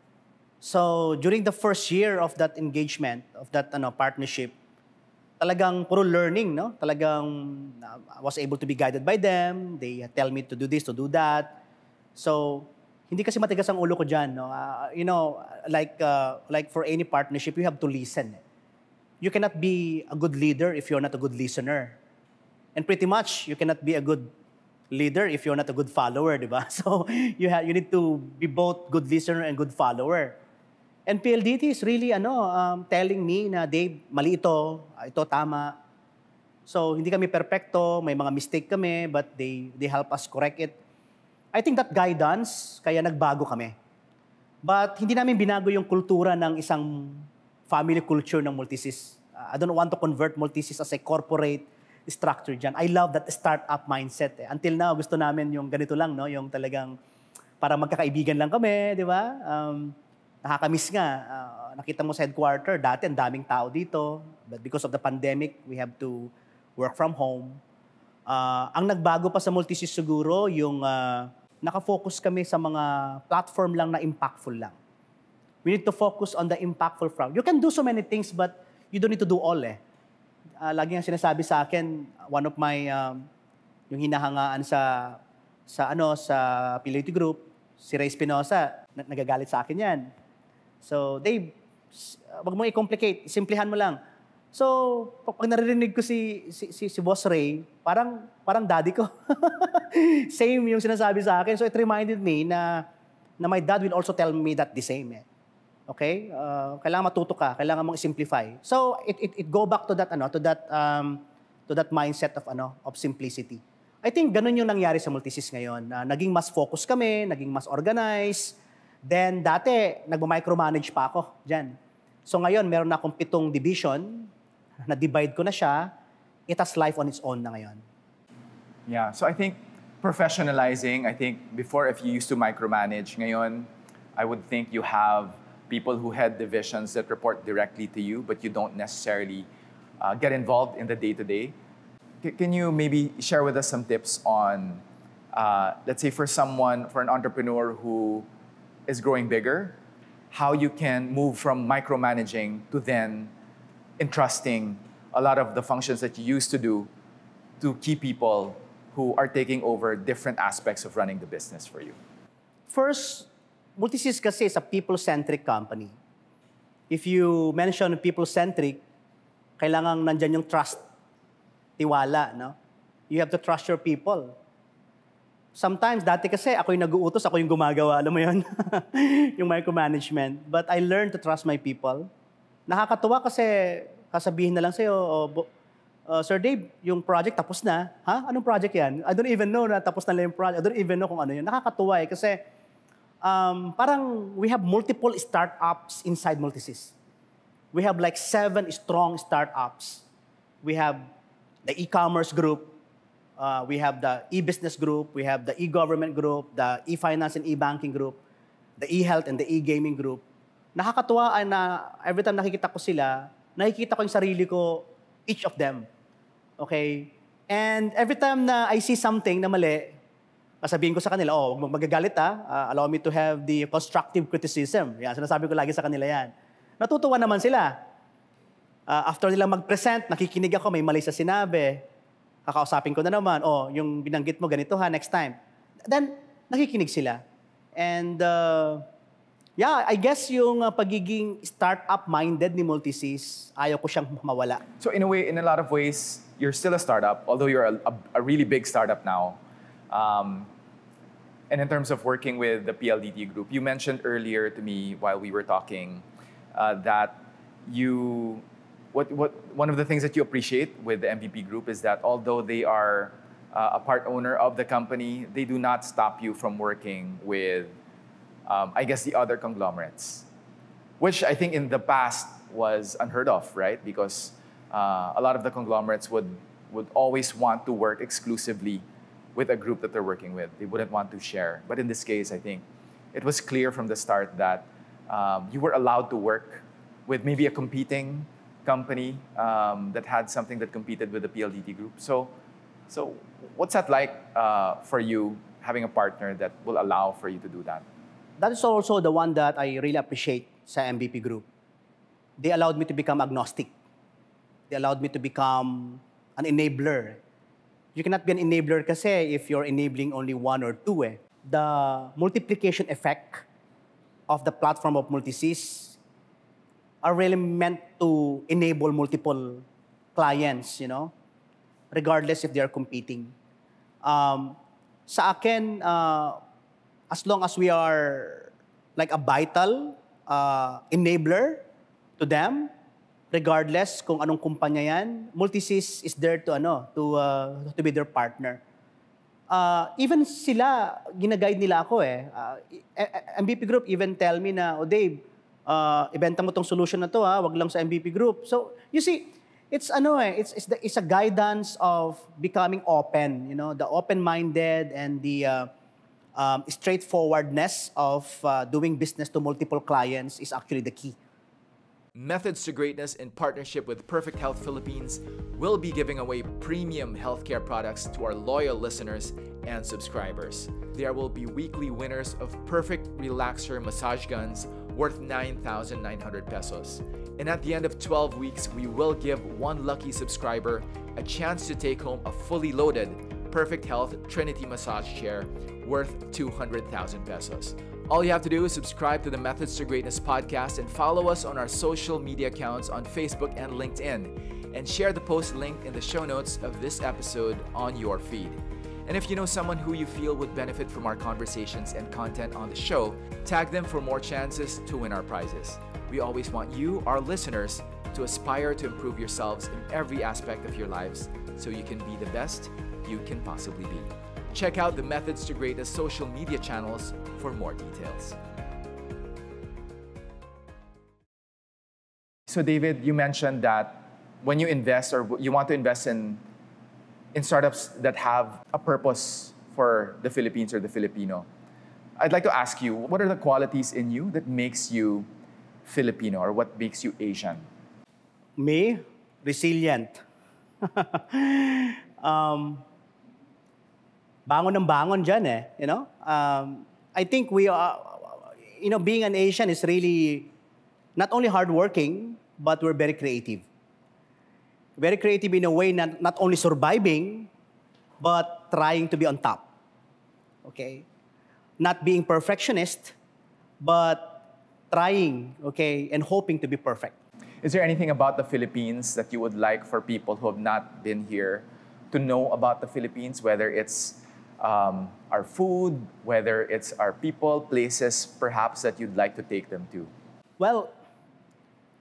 So during the first year of that engagement, of that partnership, talagang puro learning, no? Talagang I was able to be guided by them. They tell me to do this, to do that. So hindi kasi matigas ang ulo ko dyan, no? Like for any partnership, you have to listen. You cannot be a good leader if you're not a good listener. And pretty much, you cannot be a good leader if you're not a good follower, di ba? So you need to be both good listener and good follower. And PLDT is really telling me na, Dave, mali ito tama. So hindi kami perfecto, may mga mistake kami, but they help us correct it. I think that guidance, kaya nagbago kami. But hindi namin binago yung kultura ng isang family culture ng Multisys. I don't want to convert Multisys as a corporate structure dyan. I love that startup mindset. Until now, gusto namin yung ganito lang, no? Yung talagang para magkakaibigan lang kami, di ba? Nakakamiss nga. Nakita mo sa headquarter, dati ang daming tao dito. But because of the pandemic, we have to work from home. Ang nagbago pa sa Multisys siguro, yung nakafocus kami sa mga platform lang na impactful lang. We need to focus on the impactful front. You can do so many things, but you don't need to do all lagi ang sinasabi sa akin, one of my, yung hinahangaan sa PLDT Group, si Ray Espinosa, nagagalit sa akin yan. So, Dave, wag mong i-complicate, simplihan mo lang. So, pag naririnig ko si Boss Ray, parang daddy ko. Same yung sinasabi sa akin. So, it reminded me na my dad will also tell me that the same. Okay? Kailangan matuto ka, kailangan mong simplify. So, it go back to that mindset of simplicity. I think ganun yung nangyari sa Multisys ngayon. Naging mas focus kami, naging mas organized. Then, dati, nagmamicromanage pa ako dyan. So, ngayon, meron na akong 7 division, na-divide ko na siya. It has life on its own na ngayon. Yeah, so I think professionalizing, I think before if you used to micromanage, ngayon, I would think you have people who head divisions that report directly to you, but you don't necessarily get involved in the day-to-day. Can you maybe share with us some tips on, let's say for an entrepreneur who is growing bigger, how you can move from micromanaging to then entrusting a lot of the functions that you used to do to key people who are taking over different aspects of running the business for you? First, Multisys kasi is a people-centric company. If you mention people-centric, kailangan nandyan yung trust, tiwala, no? You have to trust your people. Sometimes, dati kasi ako yung nag-uutos, ako yung gumagawa, alam mo yun? Yung micromanagement. But I learned to trust my people. Nakakatuwa kasi kasabihin na lang sa'yo, Sir Dave, yung project tapos na. Ha? Anong project yan? I don't even know na tapos na lang yung project. I don't even know kung ano yun. Nakakatuwa kasi parang we have multiple startups inside Multisys. We have like 7 strong startups. We have the e-commerce group. We have the e-business group, we have the e-government group, the e-finance and e-banking group, the e-health and the e-gaming group. Nakakatuwa na every time nakikita ko sila, nakikita ko yung sarili ko, each of them. Okay? And every time na I see something na mali, sabihin ko sa kanila, huwag magagalit allow me to have the constructive criticism. Yan, sinasabi ko lagi sa kanila yan. Natutuwa naman sila. After nilang mag-present, nakikinig ako, may mali sa sinabi. Kakausapin ko na naman, yung binanggit mo, ganito ha, next time. Then, nakikinig sila. And, I guess yung pagiging startup-minded ni Multisys, ayaw ko siyang mawala. So in a way, in a lot of ways, you're still a startup, although you're a really big startup now. And in terms of working with the PLDT group, you mentioned earlier to me while we were talking that one of the things that you appreciate with the MVP group is that although they are a part owner of the company, they do not stop you from working with, I guess, the other conglomerates, which I think in the past was unheard of, right? Because a lot of the conglomerates would always want to work exclusively with a group that they're working with. They wouldn't want to share. But in this case, I think it was clear from the start that you were allowed to work with maybe a competing company that had something that competed with the PLDT group. So what's that like for you, having a partner that will allow for you to do that? That is also the one that I really appreciate sa MVP group. They allowed me to become agnostic. They allowed me to become an enabler. You cannot be an enabler kasi if you're enabling only one or two. The multiplication effect of the platform of Multisys are really meant to enable multiple clients, regardless if they are competing. Sa akin, as long as we are like a vital enabler to them, regardless kung anong kumpanya yan, Multisys is there to be their partner. Even sila, ginaguide nila ako MVP Group even tell me na, Dave, ibenta mo tong solution na to wag lang sa MVP Group. So, you see, it's a guidance of becoming open, the open-minded and the straightforwardness of doing business to multiple clients is actually the key. Methods to Greatness, in partnership with Perfect Health Philippines, will be giving away premium healthcare products to our loyal listeners and subscribers. There will be weekly winners of Perfect Relaxer massage guns worth 9,900 pesos. And at the end of 12 weeks, we will give one lucky subscriber a chance to take home a fully loaded Perfect Health Trinity massage chair worth 200,000 pesos. All you have to do is subscribe to the Methods to Greatness podcast and follow us on our social media accounts on Facebook and LinkedIn, and share the post linked in the show notes of this episode on your feed. And if you know someone who you feel would benefit from our conversations and content on the show, tag them for more chances to win our prizes. We always want you, our listeners, to aspire to improve yourselves in every aspect of your lives so you can be the best you can possibly be. Check out the Methods to Greatness social media channels for more details. So David, you mentioned that when you invest or you want to invest in startups that have a purpose for the Philippines or the Filipino, I'd like to ask you, what are the qualities in you that makes you Filipino or what makes you Asian? Me? Resilient. Bangon ng bangon dyan I think we are, being an Asian is really not only hardworking, but we're very creative. Very creative in a way not only surviving, but trying to be on top. Okay? Not being perfectionist, but trying, and hoping to be perfect. Is there anything about the Philippines that you would like for people who have not been here to know about the Philippines, whether it's our food, whether it's our people, places perhaps that you'd like to take them to? Well,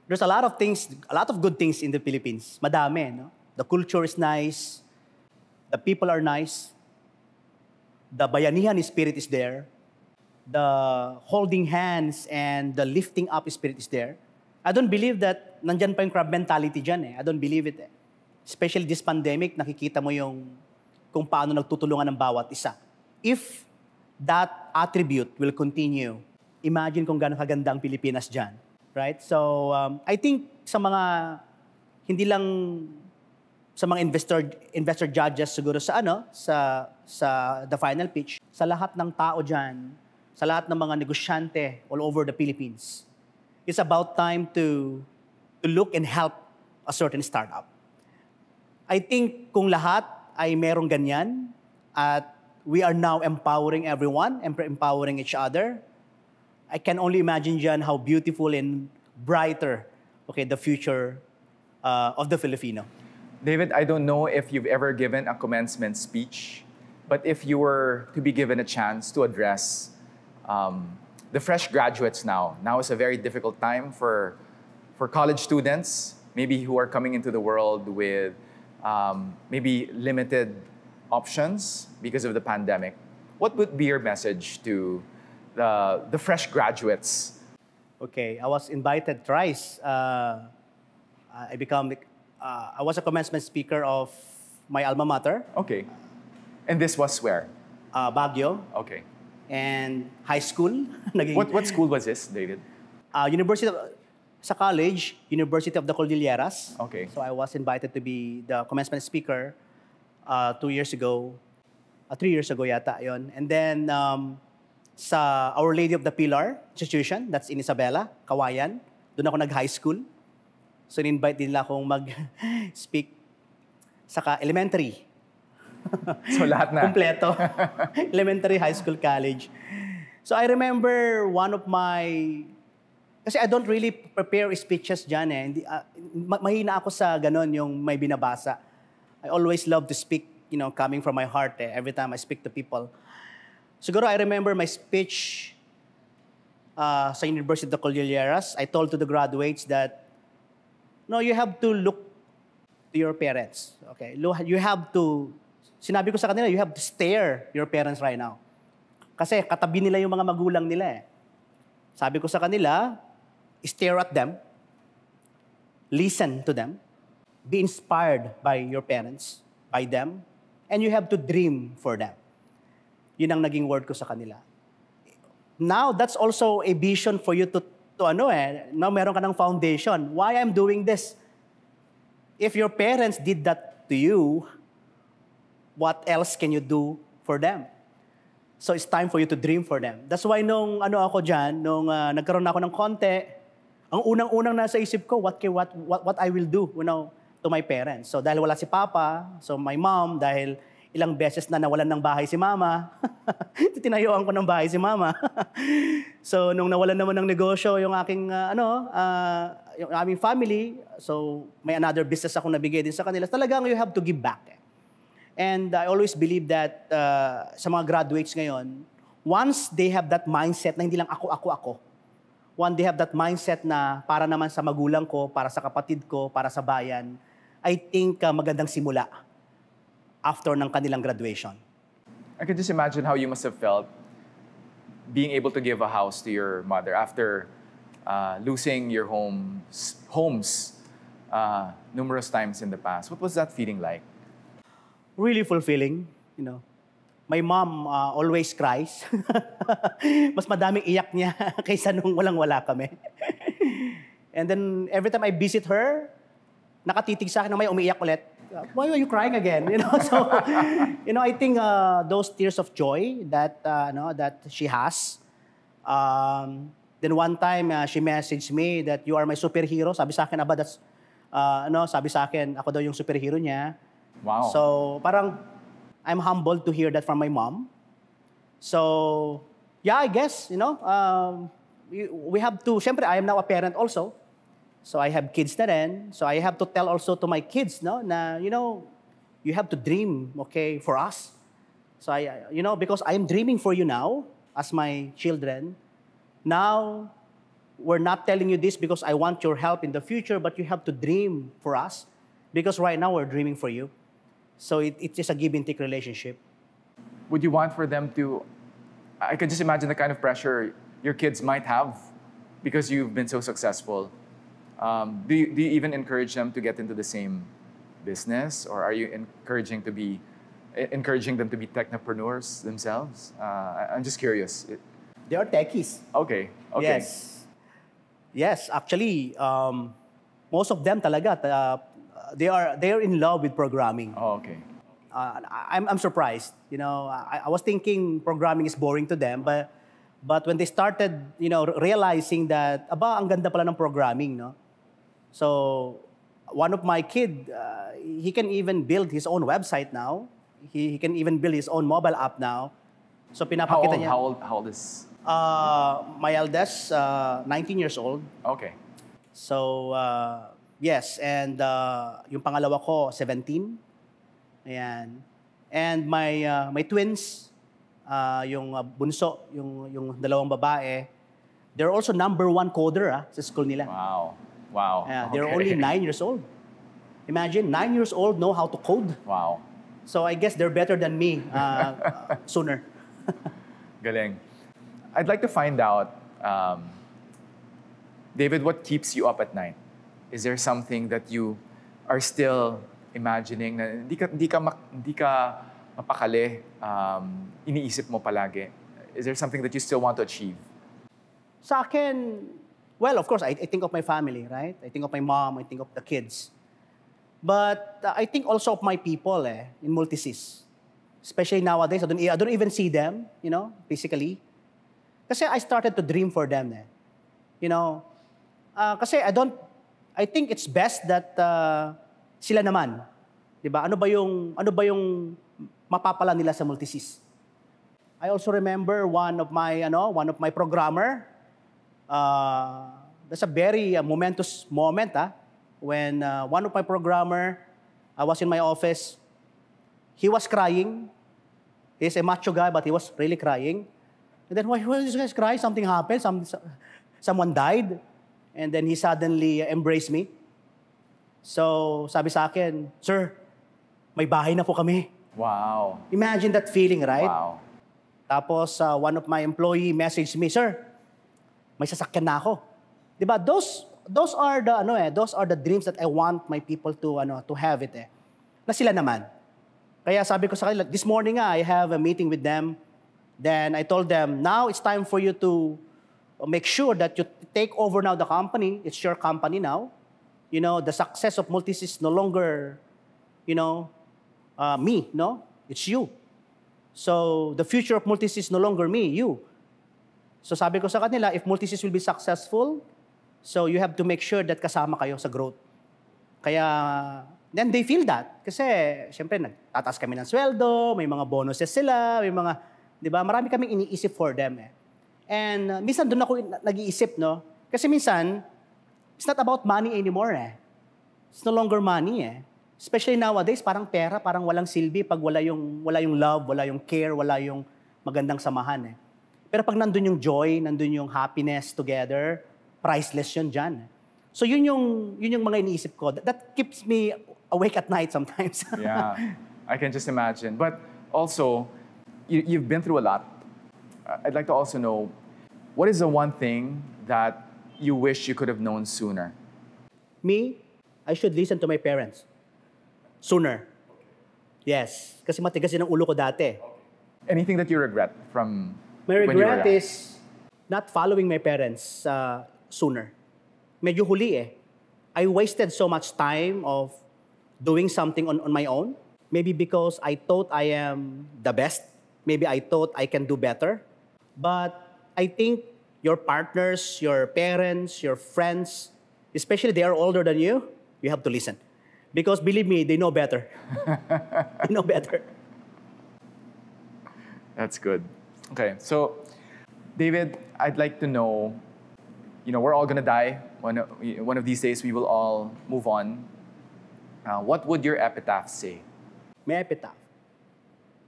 there's a lot of things, a lot of good things in the Philippines. Madami, no? The culture is nice. The people are nice. The bayanihan spirit is there. The holding hands and the lifting up spirit is there. I don't believe that nandyan pa yung crab mentality dyan. I don't believe it. Especially this pandemic, nakikita mo yung kung paano nagtutulungan ng bawat isa. If that attribute will continue, imagine kung gaano kaganda ang Pilipinas dyan. Right? So, I think sa mga, hindi lang sa mga investor judges siguro sa the final pitch, sa lahat ng tao dyan, sa lahat ng mga negosyante all over the Philippines, it's about time to look and help a certain startup. I think kung lahat ay merong ganyan at we are now empowering everyone and empowering each other, I can only imagine dyan how beautiful and brighter, okay, the future of the Filipino. David, I don't know if you've ever given a commencement speech, but if you were to be given a chance to address the fresh graduates now is a very difficult time for college students, maybe who are coming into the world with maybe limited options because of the pandemic. What would be your message to the fresh graduates? Okay, I was invited thrice. I was a commencement speaker of my alma mater, Okay. And this was where? Baguio, Okay. and high school. Naging, What school was this, David? Sa college, University of the Cordilleras. Okay. So I was invited to be the commencement speaker 2 years ago, 3 years ago yata yon. And then sa Our Lady of the Pilar Institution, that's in Isabela, Kawayan. Doon ako nag-high school. So in-invite din nila akong mag-speak saka elementary. So lahat na. Kompleto. Elementary, high school, college. So I remember one of my... Kasi I don't really prepare speeches dyan eh. Mahina ako sa ganon yung may binabasa. I always love to speak, coming from my heart every time I speak to people. Siguro I remember my speech sa University of the Cordilleras. I told to the graduates that, no, you have to look to your parents. Okay? You have to... Sinabi ko sa kanila, you have to stare your parents right now. Kasi katabi nila yung mga magulang nila eh. Sabi ko sa kanila, stare at them, listen to them, be inspired by your parents, by them, and you have to dream for them. Yun ang naging word ko sa kanila. Now, that's also a vision for you to now meron ka ng foundation. Why I'm doing this? If your parents did that to you, what else can you do for them? So it's time for you to dream for them. That's why nung nagkaroon ako ng konti, ang unang-unang nasa isip ko, what I will do, to my parents. So dahil wala si Papa, so my mom, dahil ilang beses na nawalan ng bahay si Mama, tinayuan ko ng bahay si Mama. So nung nawalan naman ng negosyo yung aking yung aming family, so may another business akong nabigay din sa kanila. Talagang you have to give back. And I always believe that sa mga graduates ngayon, once they have that mindset na hindi lang ako, once they have that mindset na para naman sa magulang ko, para sa kapatid ko, para sa bayan, I think magandang simula after ng kanilang graduation. I can just imagine how you must have felt being able to give a house to your mother after losing your homes numerous times in the past. What was that feeling like? Really fulfilling, My mom always cries. Mas madaming iyak niya kaysa nung walang-wala kami. And then every time I visit her, nakatitig sa akin na may umiiyak ulit. Why are you crying again? So I think those tears of joy that she has. Then one time she messaged me that you are my superhero. Sabi sa akin, sabi sa akin, ako daw yung superhero niya. Wow. So parang I'm humbled to hear that from my mom. So yeah, I guess we have to. Syempre, I am now a parent also. So I have kids na rin. So I have to tell also to my kids, na you have to dream, okay, for us. So because I am dreaming for you now as my children. Now we're not telling you this because I want your help in the future, but you have to dream for us because right now we're dreaming for you. So it's just a give and take relationship. Would you want for them to... I can just imagine the kind of pressure your kids might have because you've been so successful. Do you even encourage them to get into the same business, or are you encouraging them to be technopreneurs themselves? I'm just curious. They are techies. Okay. Yes. Actually, most of them talaga, they are in love with programming. Oh, okay. I'm surprised. I was thinking programming is boring to them, but But when they started, realizing that, ang ganda pala ng programming, no? So, one of my kid, he can even build his own website now. He can even build his own mobile app now. So, pinapakita niya. How old is? My eldest, 19 years old. Okay. So, yes. And yung pangalawa ko, 17. Ayan. And my twins, yung bunso, yung dalawang babae, they're also #1 coder sa school nila. Wow. They're only 9 years old. Imagine, 9 years old know how to code. Wow. So I guess they're better than me sooner. Galing. I'd like to find out, David, what keeps you up at night? Is there something that you are still imagining na hindi ka mapakali, iniisip mo palagi? Is there something that you still want to achieve? Sa akin, well, of course, I think of my family, right? I think of my mom, I think of the kids. But I think also of my people in Multisys. Especially nowadays, I don't even see them, physically. Kasi I started to dream for them. Kasi I think it's best that sila naman. Diba? Ano ba yung mapapala nila sa Multisys? I also remember one of my programmer. That's a very momentous moment, when one of my programmer, I was in my office. He was crying. He's a macho guy, but he was really crying. And then, why is this guy crying? Something happened. Someone died. And then he suddenly embraced me. So, sabi sa akin, "Sir, may bahay na po kami." Wow. Imagine that feeling, right? Wow. Tapos, one of my employee messaged me, "Sir, may sasakyan na ako." Diba? Those are the dreams that I want my people to have it na sila naman. Kaya sabi ko sa kanila, this morning I have a meeting with them. Then I told them, now it's time for you to make sure that you take over now the company. It's your company now. The success of Multisys is no longer, me, no? It's you. So the future of Multisys is no longer me, you. So sabi ko sa kanila, if Multisys will be successful, so you have to make sure that kasama kayo sa growth. Kaya, then they feel that. Kasi, syempre, nagtataas kami ng sweldo, may mga bonuses sila, may mga, di ba, marami kaming iniisip for them. And minsan doon ako nag-iisip, no? Kasi minsan, it's not about money anymore. It's no longer money. Especially nowadays, parang pera, parang walang silbi pag wala yung love, wala yung care, wala yung magandang samahan. Pero pag nandun yung joy, nandun yung happiness together, priceless yun dyan. So yun yung mga iniisip ko. That keeps me awake at night sometimes. Yeah, I can just imagine. But also, you've been through a lot. I'd like to also know, what is the one thing that you wish you could have known sooner? Me, I should listen to my parents. Sooner. Yes. Kasi matigas din ang ulo ko dati. Anything that you regret from My when you were regret young? is not following my parents sooner. Medyo huli I wasted so much time of doing something on my own. Maybe because I thought I am the best. Maybe I thought I can do better. But I think your partners, your parents, your friends, especially they are older than you have to listen. Because believe me, they know better. They know better. That's good. Okay, so David, I'd like to know, we're all gonna die. One of these days, we will all move on. What would your epitaph say? May epitaph.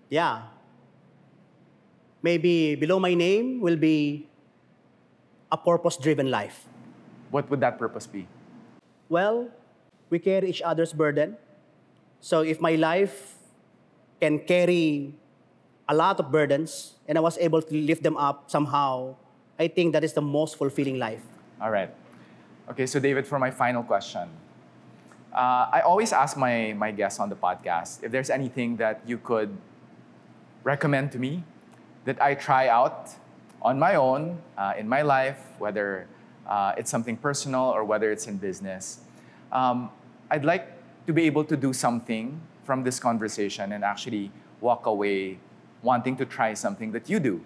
Yeah. Maybe below my name will be a purpose-driven life. What would that purpose be? Well, we carry each other's burden. So if my life can carry a lot of burdens and I was able to lift them up somehow, I think that is the most fulfilling life. All right. Okay, so David, for my final question. I always ask my guests on the podcast if there's anything that you could recommend to me that I try out on my own, in my life, whether it's something personal or whether it's in business. I'd like to be able to do something from this conversation and actually walk away wanting to try something that you do.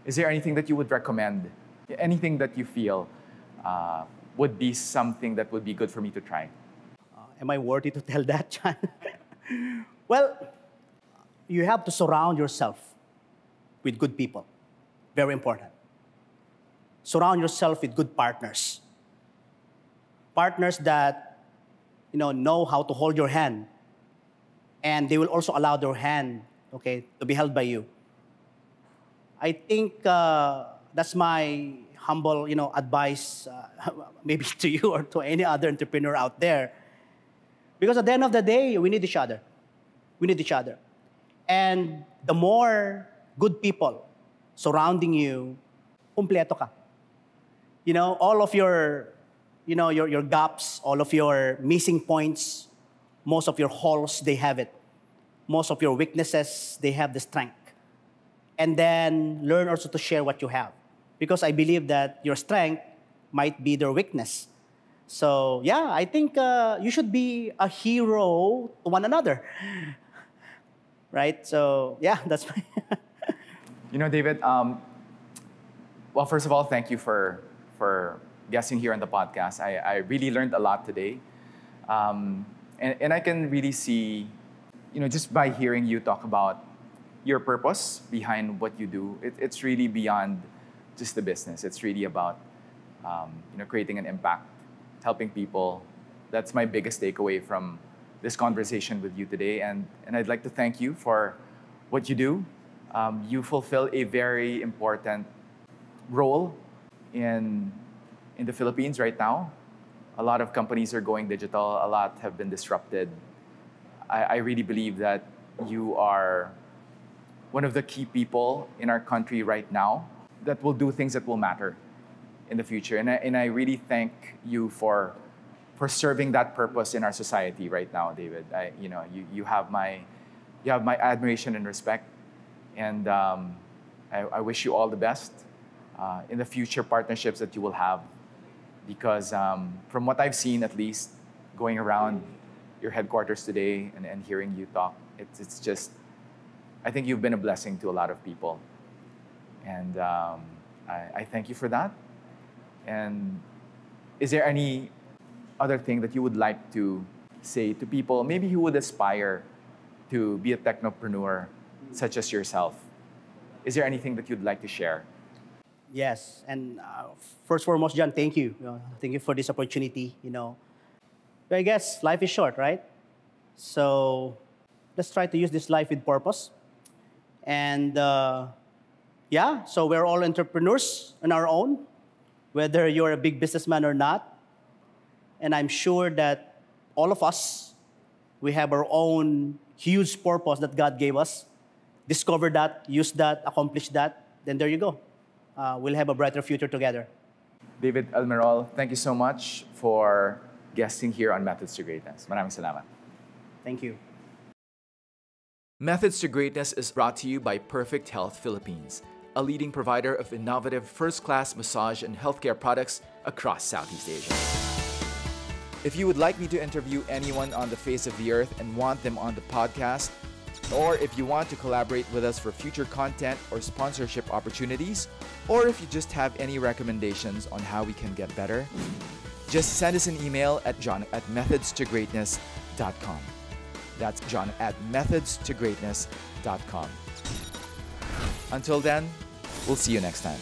Is there anything that you would recommend? Anything that you feel would be something that would be good for me to try? Am I worthy to tell that, John? Well, you have to surround yourself with good people. Very important. Surround yourself with good partners. Partners that know how to hold your hand, and they will also allow their hand, to be held by you. I think that's my humble, advice, maybe to you or to any other entrepreneur out there. Because at the end of the day, we need each other. We need each other. And the more good people surrounding you, kumpleto ka. All of your gaps, all of your missing points, most of your holes, they have it. Most of your weaknesses, they have the strength. And then learn also to share what you have. Because I believe that your strength might be their weakness. So yeah, I think you should be a hero to one another. Right? So yeah, that's my... David, well, first of all, thank you for guesting here on the podcast. I really learned a lot today. And I can really see, just by hearing you talk about your purpose behind what you do, it's really beyond just the business. It's really about, creating an impact, helping people. That's my biggest takeaway from this conversation with you today. And I'd like to thank you for what you do. You fulfill a very important role in the Philippines right now. A lot of companies are going digital. A lot have been disrupted. I really believe that you are one of the key people in our country right now that will do things that will matter in the future. And I really thank you for serving that purpose in our society right now, David. You have my admiration and respect. And I wish you all the best in the future partnerships that you will have. Because from what I've seen, at least, going around your headquarters today and hearing you talk, it's just, I think you've been a blessing to a lot of people. And I thank you for that. And is there any other thing that you would like to say to people, maybe who would aspire to be a technopreneur such as yourself? Is there anything that you'd like to share? Yes, and first foremost, John, thank you. Thank you for this opportunity. But I guess life is short, right? So let's try to use this life with purpose. And so we're all entrepreneurs on our own, whether you're a big businessman or not. And I'm sure that all of us, we have our own huge purpose that God gave us. Discover that, use that, accomplish that, then there you go. We'll have a brighter future together. David Almirol, thank you so much for guesting here on Methods to Greatness. Maraming salamat. Thank you. Methods to Greatness is brought to you by Perfect Health Philippines, a leading provider of innovative first-class massage and healthcare products across Southeast Asia. If you would like me to interview anyone on the face of the earth and want them on the podcast, or if you want to collaborate with us for future content or sponsorship opportunities, or if you just have any recommendations on how we can get better, just send us an email at john@methodstogreatness.com. That's john@methodstogreatness.com. Until then, we'll see you next time.